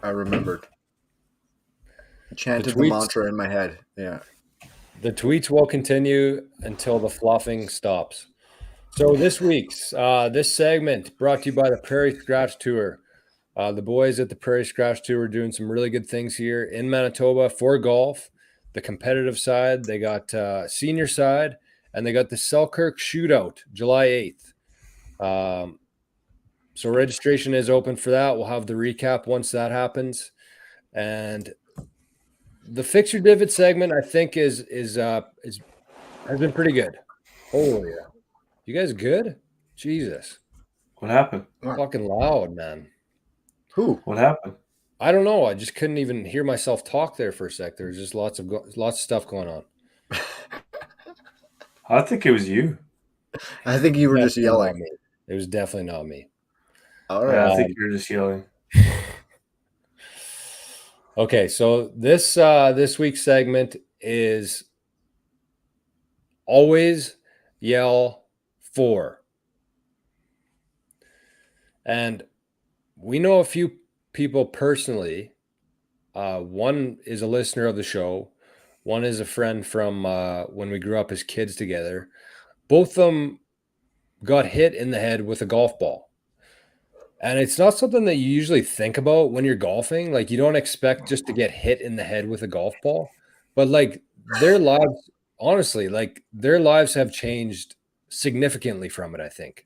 I remembered. I chanted the mantra in my head. Yeah. The tweets will continue until the fluffing stops. So this week's this segment brought to you by the Prairie Scratch Tour. The boys at the Prairie Scratch Tour are doing some really good things here in Manitoba for golf. The competitive side, they got senior side, and they got the Selkirk Shootout, July 8th. So registration is open for that. We'll have the recap once that happens. And the Fix Your Divot segment, I think, has been pretty good. Holy yeah. You guys good? Jesus. What happened? Fucking loud, man. Who? What happened? I don't know. I just couldn't even hear myself talk there for a sec. There's just lots of stuff going on. I think it was you. I think you were just yelling. It was definitely not me. All right. Yeah, I think you were just yelling. Okay, so this week's segment is always yell 4. And we know a few people personally. One is a listener of the show. One is a friend from when we grew up as kids together. Both of them got hit in the head with a golf ball. And it's not something that you usually think about when you're golfing. Like, you don't expect just to get hit in the head with a golf ball. But, like, their lives, honestly, like, their lives have changed significantly from it, I think.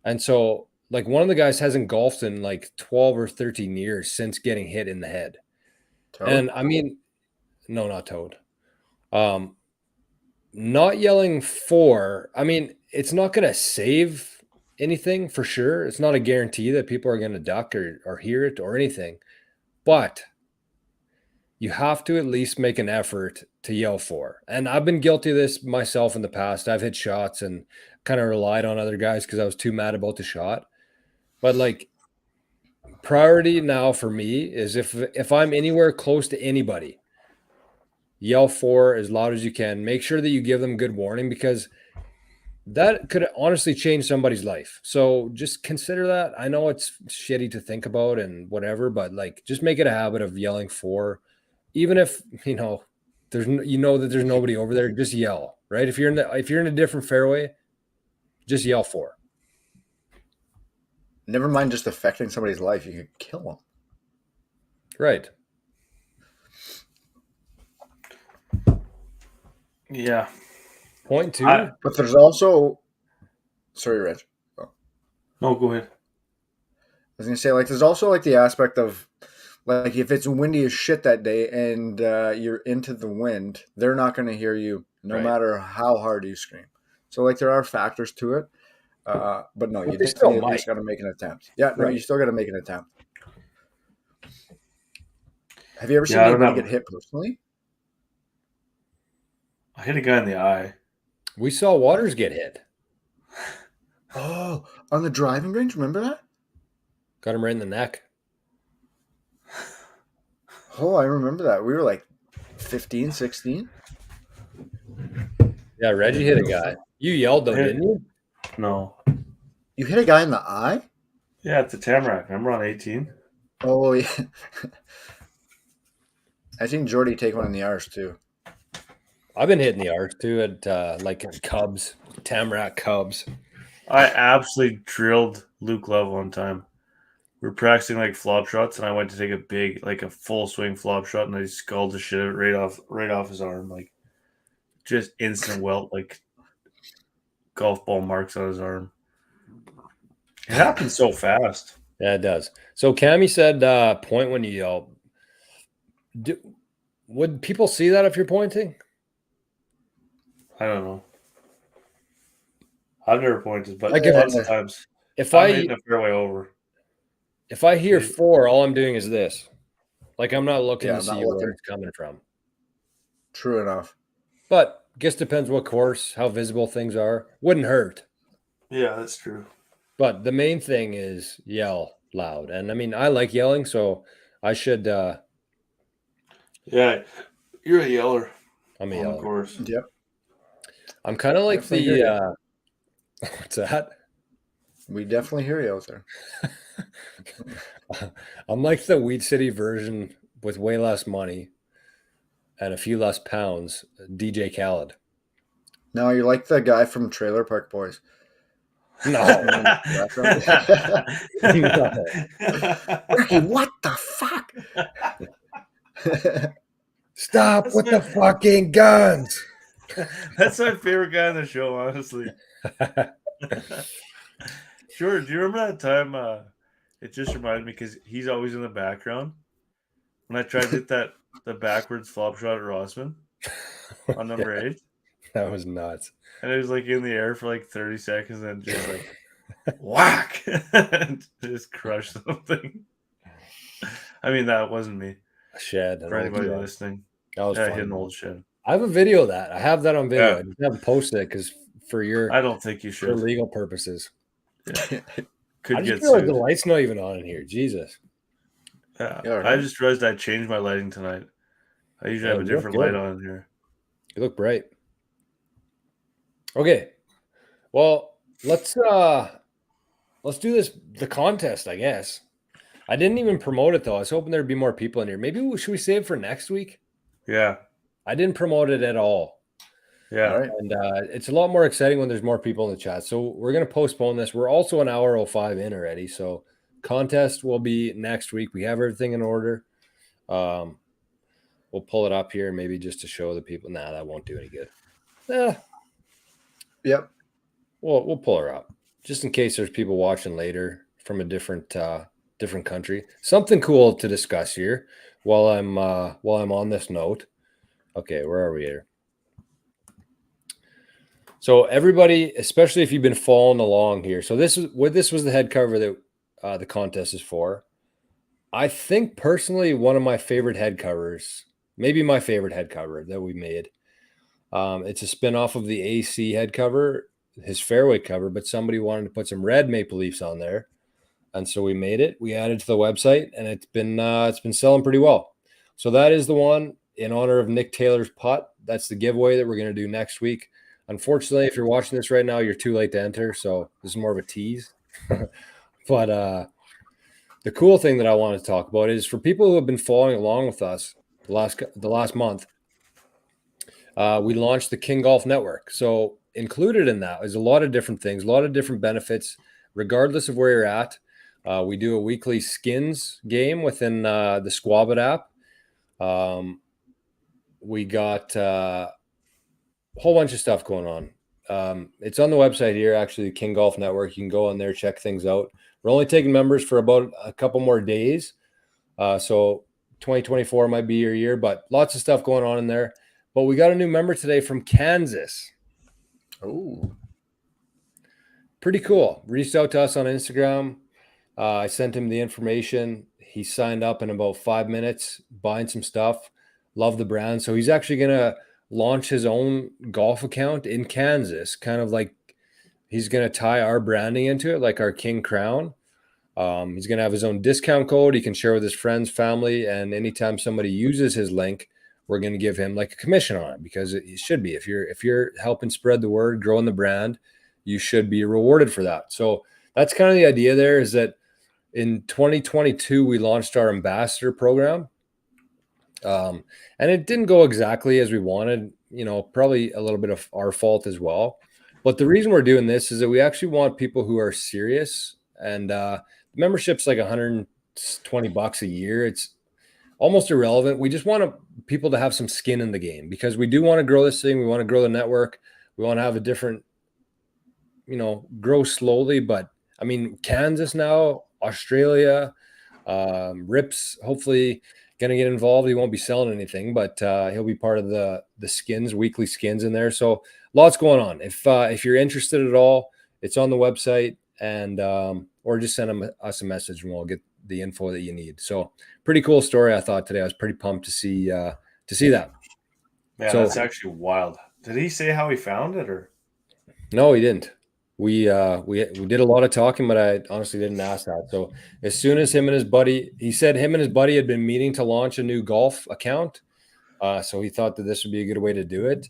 And so, like, one of the guys hasn't golfed in, like, 12 or 13 years since getting hit in the head. Toad? And, I mean, no, not Toad. not yelling for, I mean, it's not going to save anything for sure. It's not a guarantee that people are going to duck or hear it or anything, but you have to at least make an effort to yell for. And I've been guilty of this myself in the past. I've hit shots and kind of relied on other guys because I was too mad about the shot. But like, priority now for me is if I'm anywhere close to anybody, yell for as loud as you can. Make sure that you give them good warning because that could honestly change somebody's life. So just consider that. I know it's shitty to think about and whatever, but like just make it a habit of yelling for, even if there's that there's nobody over there. Just yell, right? If you're in a different fairway, just yell for. Never mind just affecting somebody's life. You could kill them. Right. Yeah. Point two. But there's also, sorry, Reg. Oh. No, go ahead. I was gonna say, like, there's also like the aspect of, like, if it's windy as shit that day and you're into the wind, they're not going to hear you no matter how hard you scream. So, like, there are factors to it. But no, you definitely at least got to make an attempt. Yeah, no, you still got to make an attempt. Have you ever seen anybody get hit personally? I hit a guy in the eye. We saw Waters get hit. Oh, on the driving range, remember that? Got him right in the neck. Oh, I remember that. We were like 15, 16. Yeah, Reggie hit a guy. You yelled though, didn't you? No. You hit a guy in the eye? Yeah, at the Tamarack. Remember on 18? Oh, yeah. I seen Jordy take one in the arse, too. I've been hitting the arse, too, at Cubs, Tamarack Cubs. I absolutely drilled Luke Love one time. We were practicing like flop shots, and I went to take a big, like a full swing flop shot, and I sculled the shit out right off his arm, like just instant welt, like golf ball marks on his arm. It happens so fast. Yeah, it does. So Cammy said, "Point when you yell." Would people see that if you're pointing? I don't know. I've never pointed, but like lots of times. If I'm hitting a fairway over. If I hear four, all I'm doing is this. Like, I'm not looking to see where it's coming from. True enough. But guess depends what course, how visible things are. Wouldn't hurt. Yeah, that's true. But the main thing is yell loud. And I mean, I like yelling, so I should. Yeah, you're a yeller. I'm a yeller. Of course. Yep. I'm kind of like the. What's that? We definitely hear you out there. I'm like the Weed City version with way less money and a few less pounds, DJ Khaled. No, you're like the guy from Trailer Park Boys. No. Ricky, what the fuck? Stop with the fucking guns. That's my favorite guy on the show, honestly. Sure. Do you remember that time? It just reminded me because he's always in the background. When I tried to hit the backwards flop shot at Rossman on number 8. That was nuts. And it was like in the air for like 30 seconds and just like whack and just crushed something. I mean, that wasn't me. A shed. For anybody listening. That was fun. I hit an old shed. I have a video of that. I have that on video. Yeah. I just haven't posted it because I don't think you should. For legal purposes. Yeah. I just feel like the light's not even on in here. Jesus. Yeah. I just realized I changed my lighting tonight. I usually have a different light on in here. You look bright. Okay. Well, let's do the contest, I guess. I didn't even promote it though. I was hoping there'd be more people in here. Maybe should we save it for next week? Yeah. I didn't promote it at all. Yeah. Right. And it's a lot more exciting when there's more people in the chat. So we're going to postpone this. We're also an hour 05 in already. So contest will be next week. We have everything in order. We'll pull it up here maybe just to show the people. Nah, that won't do any good. Yep. We'll pull her up just in case there's people watching later from a different country. Something cool to discuss here while I'm on this note. Okay, where are we here? So everybody, especially if you've been following along here, so this was the head cover that the contest is for. I think personally one of my favorite head covers, maybe my favorite head cover that we made. It's a spin-off of the AC head cover, his fairway cover, but somebody wanted to put some red Maple Leafs on there, and so we made it. We added to the website, and it's been selling pretty well. So that is the one in honor of Nick Taylor's putt. That's the giveaway that we're going to do next week. Unfortunately, if you're watching this right now, you're too late to enter, so this is more of a tease. But the cool thing that I want to talk about is for people who have been following along with us the last month. We launched the King Golf Network. So included in that is a lot of different things, a lot of different benefits, regardless of where you're at. We do a weekly skins game within the Squabit app. We got a whole bunch of stuff going on. It's on the website here, actually, the King Golf Network. You can go on there, check things out. We're only taking members for about a couple more days. So 2024 might be your year, but lots of stuff going on in there. But we got a new member today from Kansas. Oh, pretty cool. Reached out to us on Instagram. I sent him the information. He signed up in about 5 minutes, buying some stuff. Love the brand. So he's actually going to launch his own golf account in Kansas, kind of like he's going to tie our branding into it, like our King Crown. He's going to have his own discount code he can share with his friends, family, and anytime somebody uses his link, we're going to give him like a commission on it, because it should be. If you're helping spread the word, growing the brand, you should be rewarded for that. So that's kind of the idea there, is that in 2022, we launched our ambassador program. And it didn't go exactly as we wanted, probably a little bit of our fault as well. But the reason we're doing this is that we actually want people who are serious, and membership's like $120 a year. It's almost irrelevant. We just want people to have some skin in the game, because we do want to grow this thing. We want to grow the network. We want to have a different, grow slowly. But I mean, Kansas now, Australia, Rips, hopefully going to get involved. He won't be selling anything, but he'll be part of the skins, weekly skins in there. So lots going on. If you're interested at all, it's on the website, and or just send us a message and we'll get the info that you need. So pretty cool story, I thought, today. I was pretty pumped to see that. Yeah, so, that's actually wild. Did he say how he found it, or? No, he didn't. We did a lot of talking, but I honestly didn't ask that. So as soon as he said him and his buddy had been meeting to launch a new golf account. So he thought that this would be a good way to do it.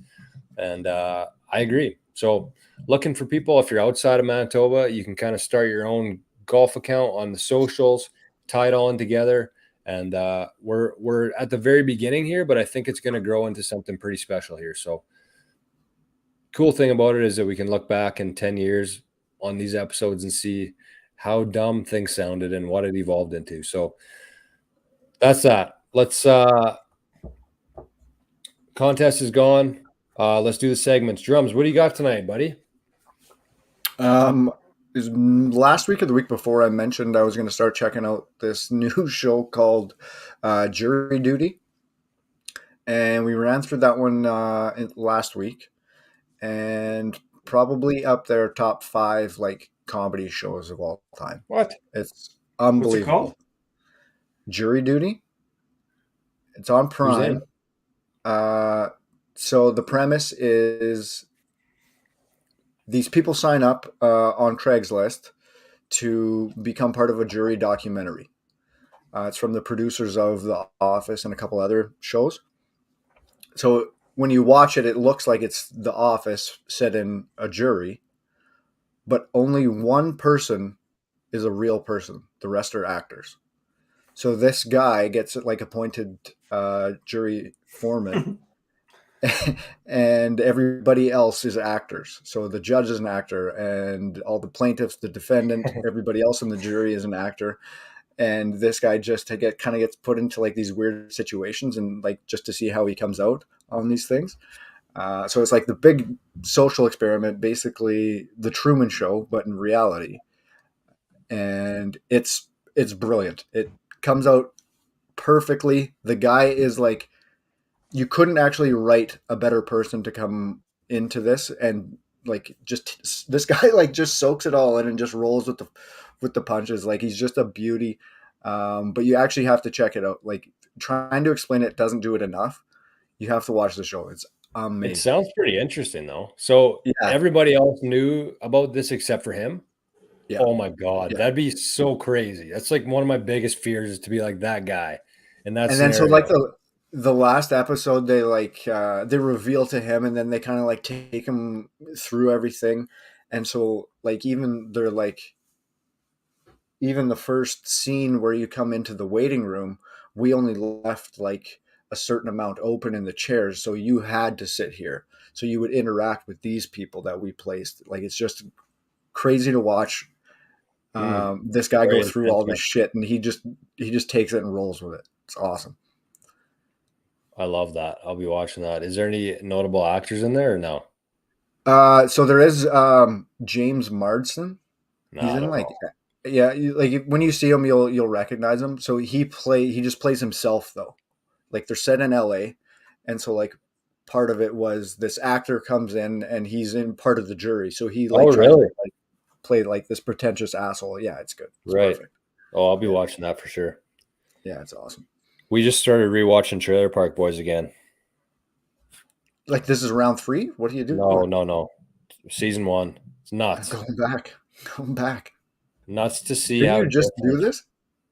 And I agree. So looking for people, if you're outside of Manitoba, you can kind of start your own golf account on the socials, tie it all in together. And we're at the very beginning here, but I think it's going to grow into something pretty special here. So cool thing about it is that we can look back in 10 years on these episodes and see how dumb things sounded and what it evolved into. So that's that. Let's contest is gone. Let's do the segments. Drums, what do you got tonight, buddy? Is last week or the week before I mentioned I was going to start checking out this new show called Jury Duty, and we ran through that one last week, and probably up there top 5 like comedy shows of all time. What? It's unbelievable. What's it called? Jury Duty. It's on Prime. So the premise is these people sign up on Craigslist to become part of a jury documentary. It's from the producers of The Office and a couple other shows. So when you watch it, it looks like it's The Office set in a jury, but only one person is a real person. The rest are actors. So this guy gets like appointed jury foreman, and everybody else is actors. So the judge is an actor, and all the plaintiffs, the defendant, everybody else in the jury is an actor. And this guy just kind of gets put into like these weird situations, and like just to see how he comes out on these things. So it's like the big social experiment, basically the Truman Show, but in reality. And it's brilliant. It comes out perfectly. The guy is like, you couldn't actually write a better person to come into this and like just this guy like just soaks it all in and just rolls with the punches. Like he's just a beauty. But you actually have to check it out. Like trying to explain it doesn't do it enough. You have to watch the show. It's It amazing. sounds pretty interesting, though. So Yeah, everybody else knew about this except for him? yeah, Oh my God, yeah. that'd be so crazy. That's like one of my biggest fears is to be like that guy in that And then so like scenario. the last episode they like they reveal to him and then they kind of like take him through everything. And so like even the first scene where you come into the waiting room, we only left like a certain amount open in the chairs, so you had to sit here. So you would interact with these people that we placed. Like it's just crazy to watch this guy Very go through intense, all man. this shit, and he just takes it and rolls with it. It's awesome. I love that. I'll be watching that. Is there any notable actors in there or no? So there is James Marsden. No, He's I in don't like know. like when you see him, you'll recognize him. So he just plays himself though. Like they're set in L.A. and so like part of it was this actor comes in and he's in part of the jury, so he Oh, like tries to really? like play like this pretentious asshole. Yeah, it's good. It's Right. perfect. Oh, I'll be Yeah. watching that for sure. Yeah, it's awesome. We just started rewatching Trailer Park Boys again. Like this is round 3. What do you do? No. Season 1. It's nuts. Going back. Nuts to see Didn't how you just do different. this?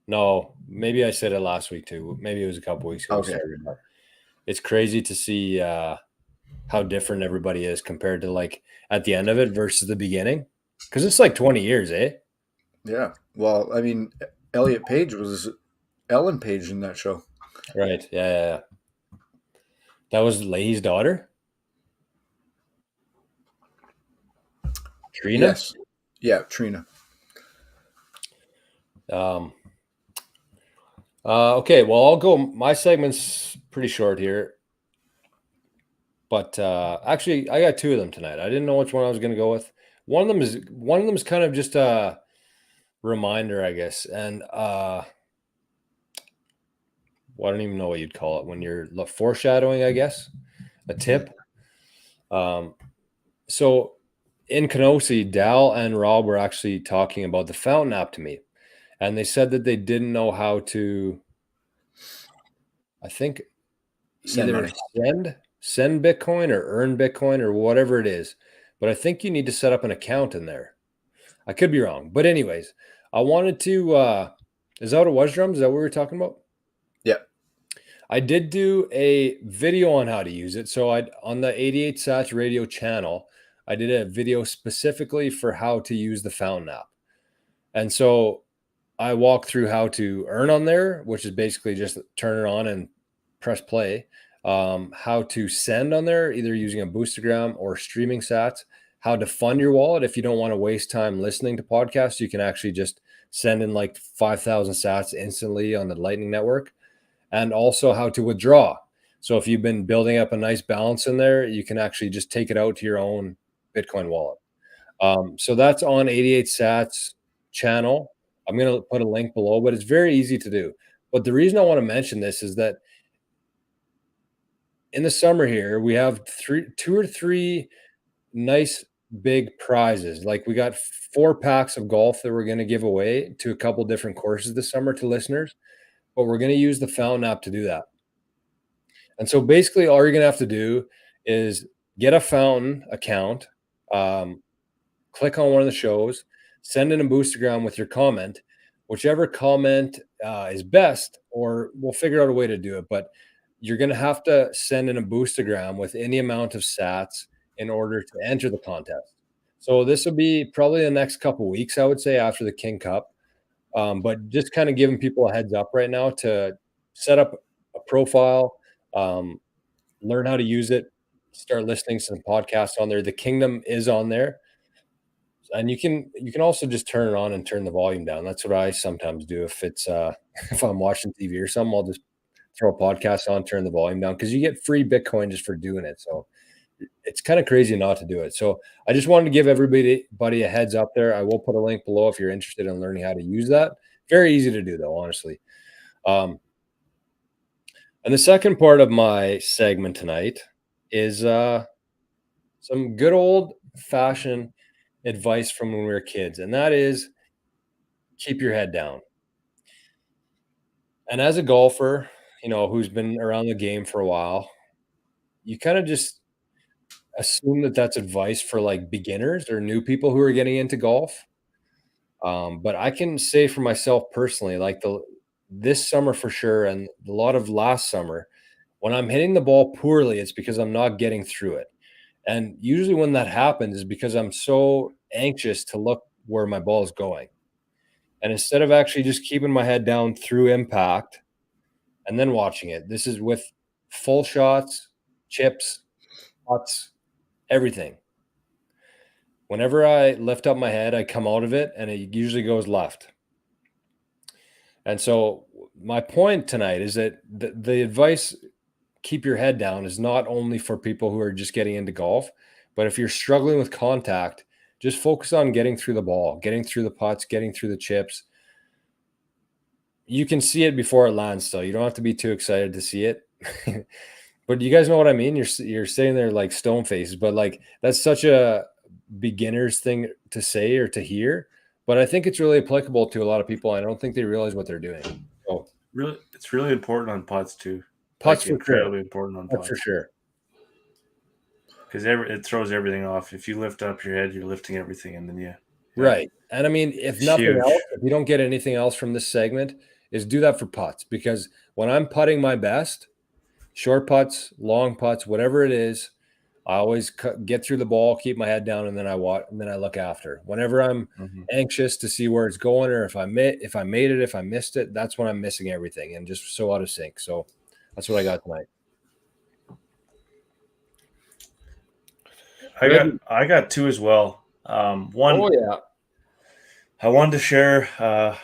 No, maybe I said it last week too. Maybe it was a couple weeks ago. Okay. Sorry, but it's crazy to see how different everybody is compared to like at the end of it versus the beginning. Because it's like 20 years, eh? Yeah. Well, I mean, Elliot Page was Ellen Page in that show. Right. Yeah. That was Leahy's daughter? Trina? Yes. Yeah, Trina. Okay, well, I'll go. My segment's pretty short here. But actually, I got 2 of them tonight. I didn't know which one I was going to go with. One of them is kind of just a reminder, I guess, and well, I don't even know what you'd call it when you're foreshadowing, I guess, a tip. So in Kenosha, Dal and Rob were actually talking about the Fountain app to me, and they said that they didn't know how to, I think, Send either money. send Bitcoin or earn Bitcoin or whatever it is. But I think you need to set up an account in there. I could be wrong. But anyways, I wanted to is that what it was, Drums? Is that what we were talking about? Yeah. I did do a video on how to use it. So I on the 88 Sats radio channel, I did a video specifically for how to use the Fountain app. And so I walked through how to earn on there, which is basically just turn it on and press play. How to send on there, either using a boostergram or streaming sats. How to fund your wallet if you don't want to waste time listening to podcasts. You can actually just send in like 5,000 sats instantly on the Lightning Network. And also how to withdraw. So if you've been building up a nice balance in there, you can actually just take it out to your own Bitcoin wallet. So that's on 88 Sats channel. I'm going to put a link below, but it's very easy to do. But the reason I want to mention this is that in the summer here, we have 2 or 3 nice big prizes. Like we got 4 packs of golf that we're going to give away to a couple different courses this summer to listeners, but we're going to use the Fountain app to do that. And so basically all you're going to have to do is get a Fountain account, click on one of the shows, send in a boostergram with your comment, whichever comment is best, or we'll figure out a way to do it. But you're going to have to send in a boostergram with any amount of sats in order to enter the contest. So this will be probably the next couple weeks, I would say, after the King Cup. But just kind of giving people a heads up right now to set up a profile, learn how to use it, start listening to some podcasts on there. The Kingdom is on there. And you can also just turn it on and turn the volume down. That's what I sometimes do if it's if I'm watching TV or something. I'll just throw a podcast on, turn the volume down because you get free Bitcoin just for doing it. So it's kind of crazy not to do it. So I just wanted to give everybody a heads up there. I will put a link below if you're interested in learning how to use that. Very easy to do though, honestly. And the second part of my segment tonight is some good old fashion advice from when we were kids, and that is keep your head down. And as a golfer, who's been around the game for a while, you kind of just assume that that's advice for like beginners or new people who are getting into golf. But I can say for myself personally, like this summer for sure, and a lot of last summer, when I'm hitting the ball poorly, it's because I'm not getting through it. And usually when that happens is because I'm so anxious to look where my ball is going. And instead of actually just keeping my head down through impact and then watching it, this is with full shots, chips, putts, everything. Whenever I lift up my head, I come out of it and it usually goes left. And so my point tonight is that the advice, keep your head down, is not only for people who are just getting into golf, but if you're struggling with contact, just focus on getting through the ball, getting through the putts, getting through the chips. You can see it before it lands still. You don't have to be too excited to see it. But you guys know what I mean? You're sitting there like stone faces, but like that's such a beginner's thing to say or to hear. But I think it's really applicable to a lot of people. I don't think they realize what they're doing. So Really, it's really important on putts too. putts Like for sure. incredibly important on Putts for putts sure. because it throws everything off. If you lift up your head, you're lifting everything, and then Right. And I mean, if it's nothing huge. else, if you don't get anything else from this segment, is do that for putts, because when I'm putting my best, short putts, long putts, whatever it is, I always get through the ball, keep my head down, and then I watch, and then I look after. Whenever I'm anxious to see where it's going, or if I made it, if I missed it, that's when I'm missing everything and just so out of sync. So that's what I got tonight. I got two as well. One, Oh yeah, I wanted to share.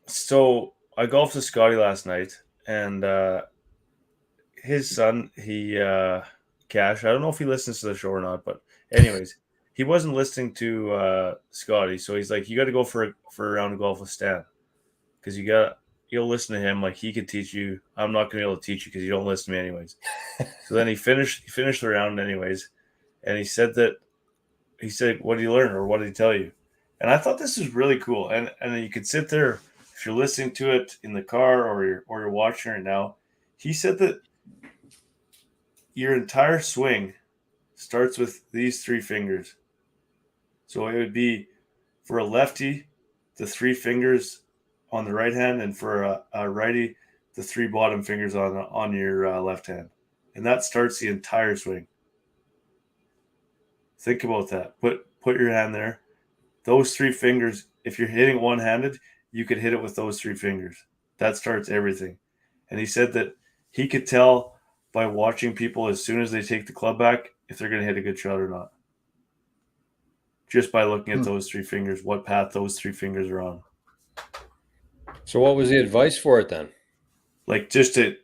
So I golfed with Scotty last night, and his son, Cash. I don't know if he listens to the show or not, but anyways, he wasn't listening to Scotty, so he's like, "You got to go for a round of golf with Stan, because you'll listen to him. Like he could teach you. I'm not gonna be able to teach you because you don't listen to me anyways." So then he finished the round anyways, and he said, "What did you learn, or what did he tell you?" And I thought this was really cool, and you could sit there if you're listening to it in the car or you're watching it now. He said that your entire swing starts with these three fingers. So it would be for a lefty, the three fingers on the right hand, and for a righty, the three bottom fingers on your left hand, and that starts the entire swing. Think about that. Put your hand there. Those three fingers. If you're hitting one-handed, you could hit it with those three fingers. That starts everything. And he said that he could tell by watching people as soon as they take the club back if they're going to hit a good shot or not. Just by looking at those three fingers, what path those three fingers are on. So what was the advice for it then? Like just to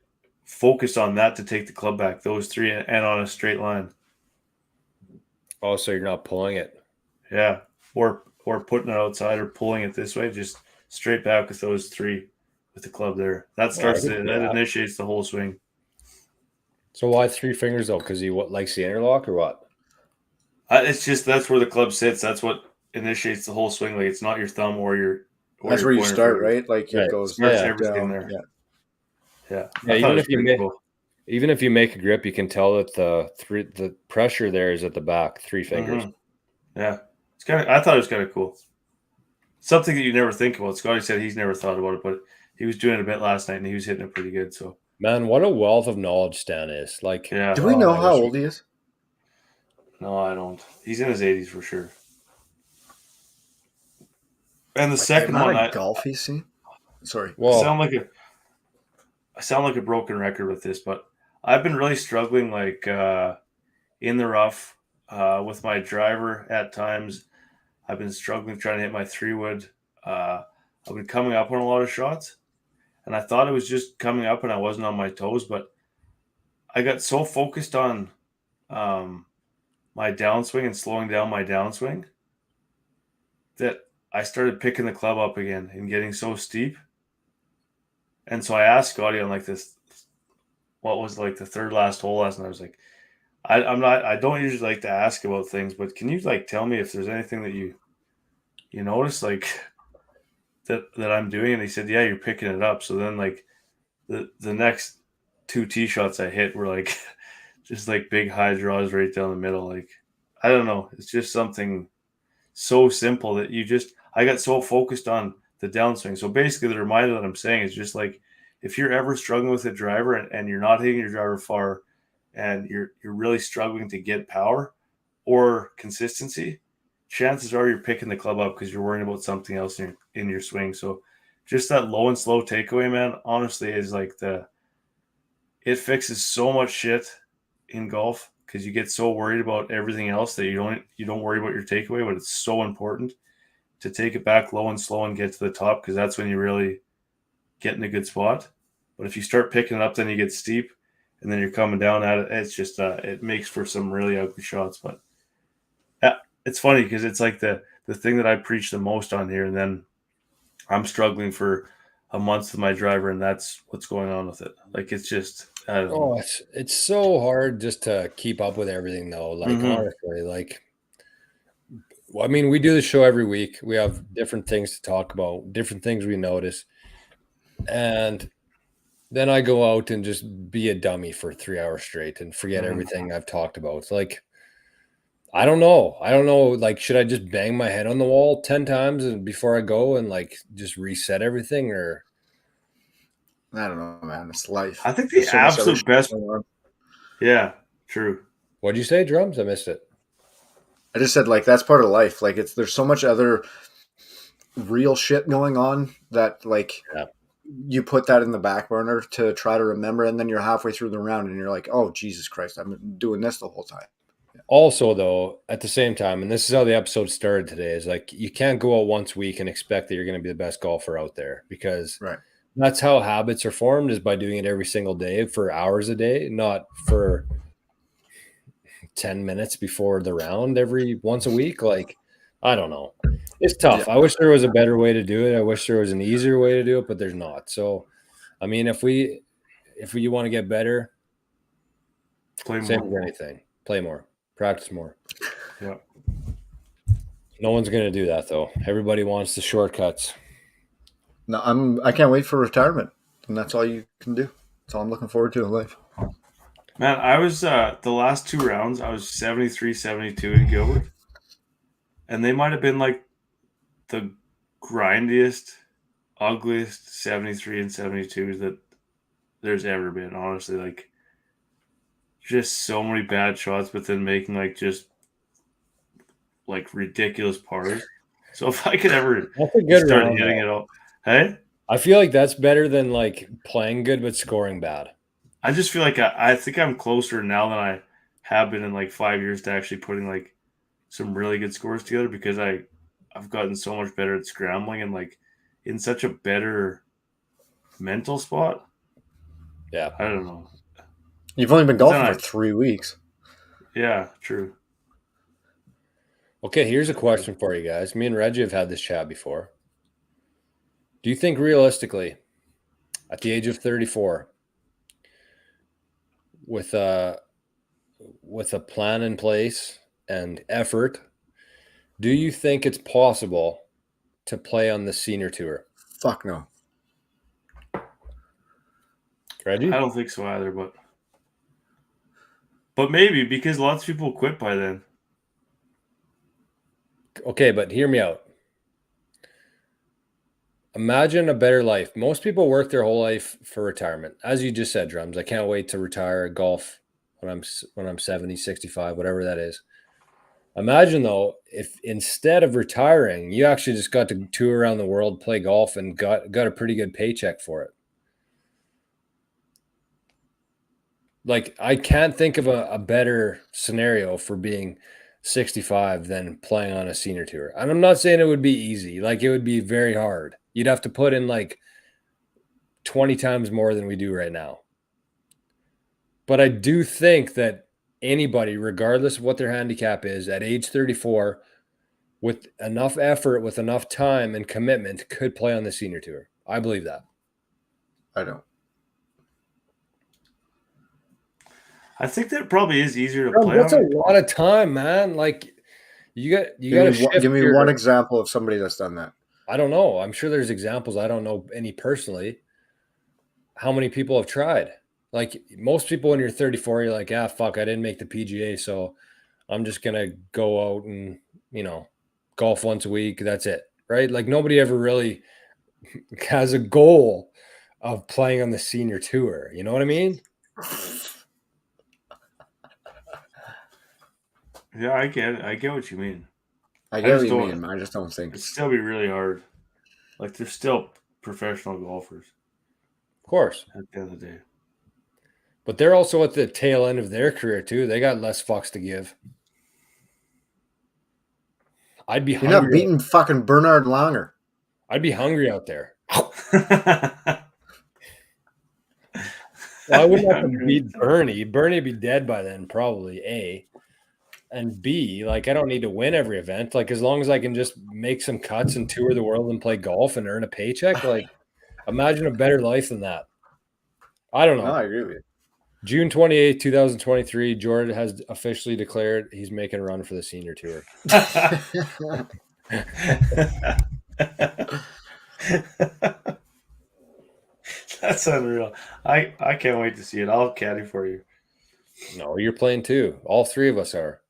focus on that to take the club back, those three, and on a straight line. Oh, so you're not pulling it. Yeah. Or putting it outside or pulling it this way, just straight back with those three with the club there. That initiates the whole swing. So why three fingers though? Because he likes the interlock or what? It's just that's where the club sits. That's what initiates the whole swing. Like it's not your thumb or your. That's where you start, right? Like right. It goes everything down. there. Yeah. Even if you make a grip, you can tell that the pressure there is at the back. Three fingers. Yeah, it's kind of. I thought it was kind of cool. Something that you never think about. Scotty said he's never thought about it, but he was doing it a bit last night and he was hitting it pretty good. So man, what a wealth of knowledge Stan is. Like, yeah. Do we know how old he is? No, I don't. He's in his 80s for sure. And the second one, golf he's seen. Sorry, I sound like a broken record with this, but I've been really struggling, like in the rough with my driver at times. I've been struggling trying to hit my 3-wood. I've been coming up on a lot of shots, and I thought it was just coming up and I wasn't on my toes, but I got so focused on my downswing and slowing down my downswing that I started picking the club up again and getting so steep. And so I asked Scotty on like this, what was like the third last hole last night. I was like, I don't usually like to ask about things, but can you like tell me if there's anything that you notice like that I'm doing? And he said, yeah, you're picking it up. So then like the next two tee shots I hit were like just like big high draws right down the middle. Like I don't know, it's just something so simple that I got so focused on the downswing. So basically, the reminder that I'm saying is just like if you're ever struggling with a driver and you're not hitting your driver far, and you're really struggling to get power or consistency, chances are you're picking the club up because you're worrying about something else in your swing. So just that low and slow takeaway, man, honestly is like it fixes so much shit in golf because you get so worried about everything else that you don't worry about your takeaway, but it's so important to take it back low and slow and get to the top because that's when you really get in a good spot. But if you start picking it up, then you get steep, and then you're coming down at it. It's just it makes for some really ugly shots. But it's funny because it's like the thing that I preach the most on here, and then I'm struggling for a month with my driver, and that's what's going on with it. Like it's just I don't know. It's so hard just to keep up with everything though. Like honestly, like I mean, we do the show every week. We have different things to talk about, different things we notice. And then I go out and just be a dummy for 3 hours straight and forget everything I've talked about. It's like I don't know. I don't know. Like, should I just bang my head on the wall 10 times and before I go and like just reset everything or I don't know, man. It's life. I think the There's so much other absolute shit best. going on. Yeah, true. what'd you say, drums? I missed it. I just said like that's part of life. Like there's so much other real shit going on that like Yeah. you put that in the back burner to try to remember, and then you're halfway through the round and you're like, oh Jesus Christ, I'm doing this the whole time. Also, though, at the same time, and this is how the episode started today, is like you can't go out once a week and expect that you're going to be the best golfer out there because Right. that's how habits are formed is by doing it every single day for hours a day, not for 10 minutes before the round every once a week. Like, I don't know. It's tough. Yeah. I wish there was a better way to do it. I wish there was an easier way to do it, but there's not. So, I mean, if we want to get better, Play same more. as anything. Play more. Practice more. Yeah. No one's going to do that though. Everybody wants the shortcuts. No, I can't wait for retirement, and that's all you can do. That's all I'm looking forward to in life. Man, I was the last two rounds, I was 73, 72 in Gilbert. And they might have been like the grindiest, ugliest 73 and 72s that there's ever been, honestly. Like just so many bad shots, but then making like just like ridiculous pars. So if I could ever That's a good start round, hitting though. it all, hey, I feel like that's better than like playing good but scoring bad. I just feel like I think I'm closer now than I have been in like 5 years to actually putting like some really good scores together because I've gotten so much better at scrambling and like in such a better mental spot. Yeah. I don't know. You've only been But then golfing for 3 weeks. Yeah, true. Okay, here's a question for you guys. Me and Reggie have had this chat before. Do you think realistically, at the age of 34, with a plan in place and effort, do you think it's possible to play on the senior tour? Fuck no. Reggie? I don't think so either, but maybe because lots of people quit by then. Okay, but hear me out. Imagine a better life. Most people work their whole life for retirement. As you just said, Drums, I can't wait to retire golf when I'm 70, 65, whatever that is. Imagine though, if instead of retiring, you actually just got to tour around the world, play golf, and got a pretty good paycheck for it. Like, I can't think of a better scenario for being 65 than playing on a senior tour. And I'm not saying it would be easy. Like, it would be very hard. You'd have to put in like 20 times more than we do right now. But I do think that anybody, regardless of what their handicap is, at age 34, with enough effort, with enough time and commitment, could play on the senior tour. I believe that. I don't. I think that probably is easier to Bro, play that's a on. lot of time, man. Like you got to shift give me your. one example of somebody that's done that. I don't know. I'm sure there's examples. I don't know any personally. How many people have tried? Like most people, when you're 34, you're like, ah, fuck, I didn't make the PGA, so I'm just gonna go out and golf once a week. That's it, right? Like nobody ever really has a goal of playing on the senior tour. You know what I mean? Yeah, I get it. I get what you mean. I get what just you don't- mean. I just don't think It'd still be really hard. Like they're still professional golfers Of course. at the end of the day. But they're also at the tail end of their career too. They got less fucks to give. I'd be you're not hungry. beating fucking Bernard Langer. I'd be hungry out there. Well, I wouldn't have to beat Bernie. Bernie would be dead by then, probably, A. And B, like, I don't need to win every event. Like, as long as I can just make some cuts and tour the world and play golf and earn a paycheck, like, imagine a better life than that. I don't know. No, I agree with you. June 28th, 2023, Jordan has officially declared he's making a run for the senior tour. That's unreal. I can't wait to see it. I'll caddy for you. No, you're playing too. All three of us are.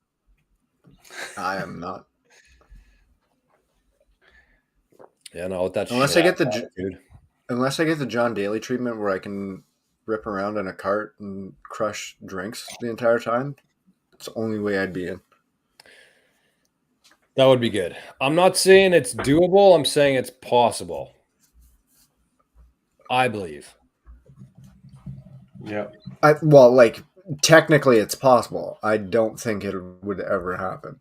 I am not. Yeah, no, with that Unless I get the attitude. Unless I get the John Daly treatment where I can rip around in a cart and crush drinks the entire time, it's the only way I'd be in. That would be good. I'm not saying it's doable. I'm saying it's possible. I believe. Yeah. Like technically it's possible. I don't think it would ever happen.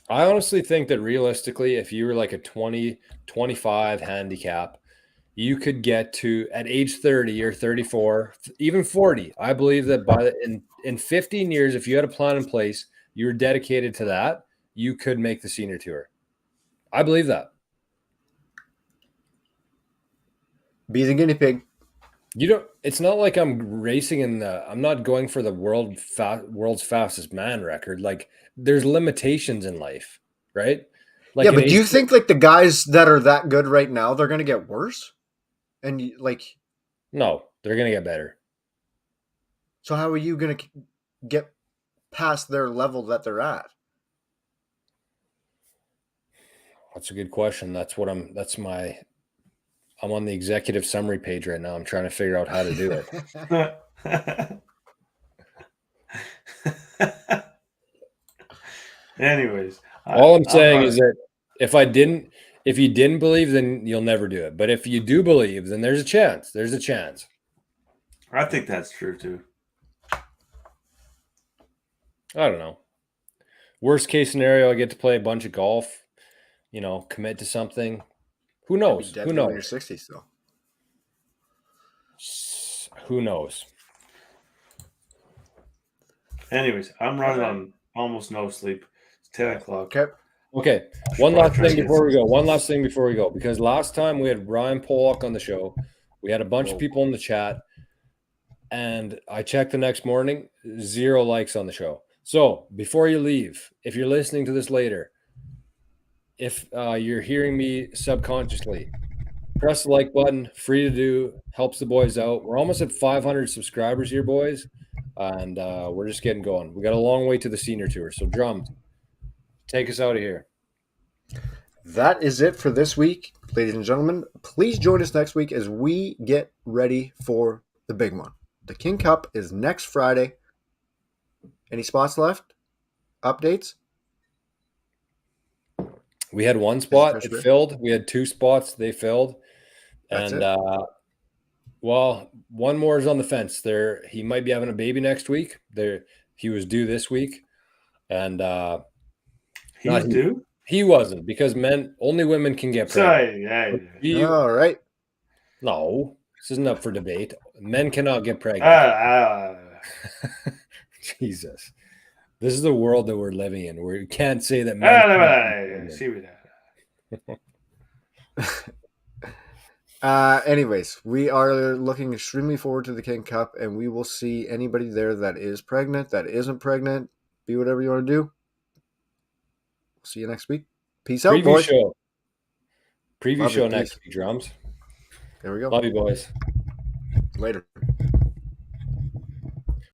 I honestly think that realistically, if you were like a 20, 25 handicap, you could get to at age 30 or 34, even 40. I believe that in 15 years, if you had a plan in place, you were dedicated to that, you could make the senior tour. I believe that. Be the guinea pig. It's not like I'm racing I'm not going for the world's fastest man record. Like there's limitations in life, right? Like yeah, but do you think like the guys that are that good right now, they're going to get worse? And no, they're going to get better. So how are you going to get past their level that they're at? That's a good question. I'm on the executive summary page right now. I'm trying to figure out how to do it. Anyways, all I'm saying is that if you didn't believe, then you'll never do it. But if you do believe, then there's a chance. There's a chance. I think that's true too. I don't know. Worst case scenario, I get to play a bunch of golf, commit to something. Who knows? Who knows? In your 60s, though. Who knows? Anyways, I'm running on almost no sleep. It's 10 o'clock. Okay. One last thing before we go. Because last time we had Ryan Pollock on the show. We had a bunch of people in the chat. And I checked the next morning, 0 likes on the show. So before you leave, if you're listening to this later, if you're hearing me subconsciously, press the like button. Free to do. Helps the boys out. We're almost at 500 subscribers here, boys. And we're just getting going. We got a long way to the senior tour. So, Drums, take us out of here. That is it for this week, ladies and gentlemen. Please join us next week as we get ready for the big one. The King Cup is next Friday. Any spots left? Updates? We had one spot. It filled. We had 2 spots. They filled. That's and, it. One more is on the fence. He might be having a baby next week. He was due this week. And he was due? He wasn't, because only women can get pregnant. All right. No, this isn't up for debate. Men cannot get pregnant. Jesus. This is the world that we're living in, where you can't say that men. Anyways, we are looking extremely forward to the King Cup, and we will see anybody there that is pregnant, that isn't pregnant. Be whatever you want to do. See you next week. Peace out, Preview boys. show. Preview Love show it. next Peace. week, Drums. There we go. Love you, boys. Later.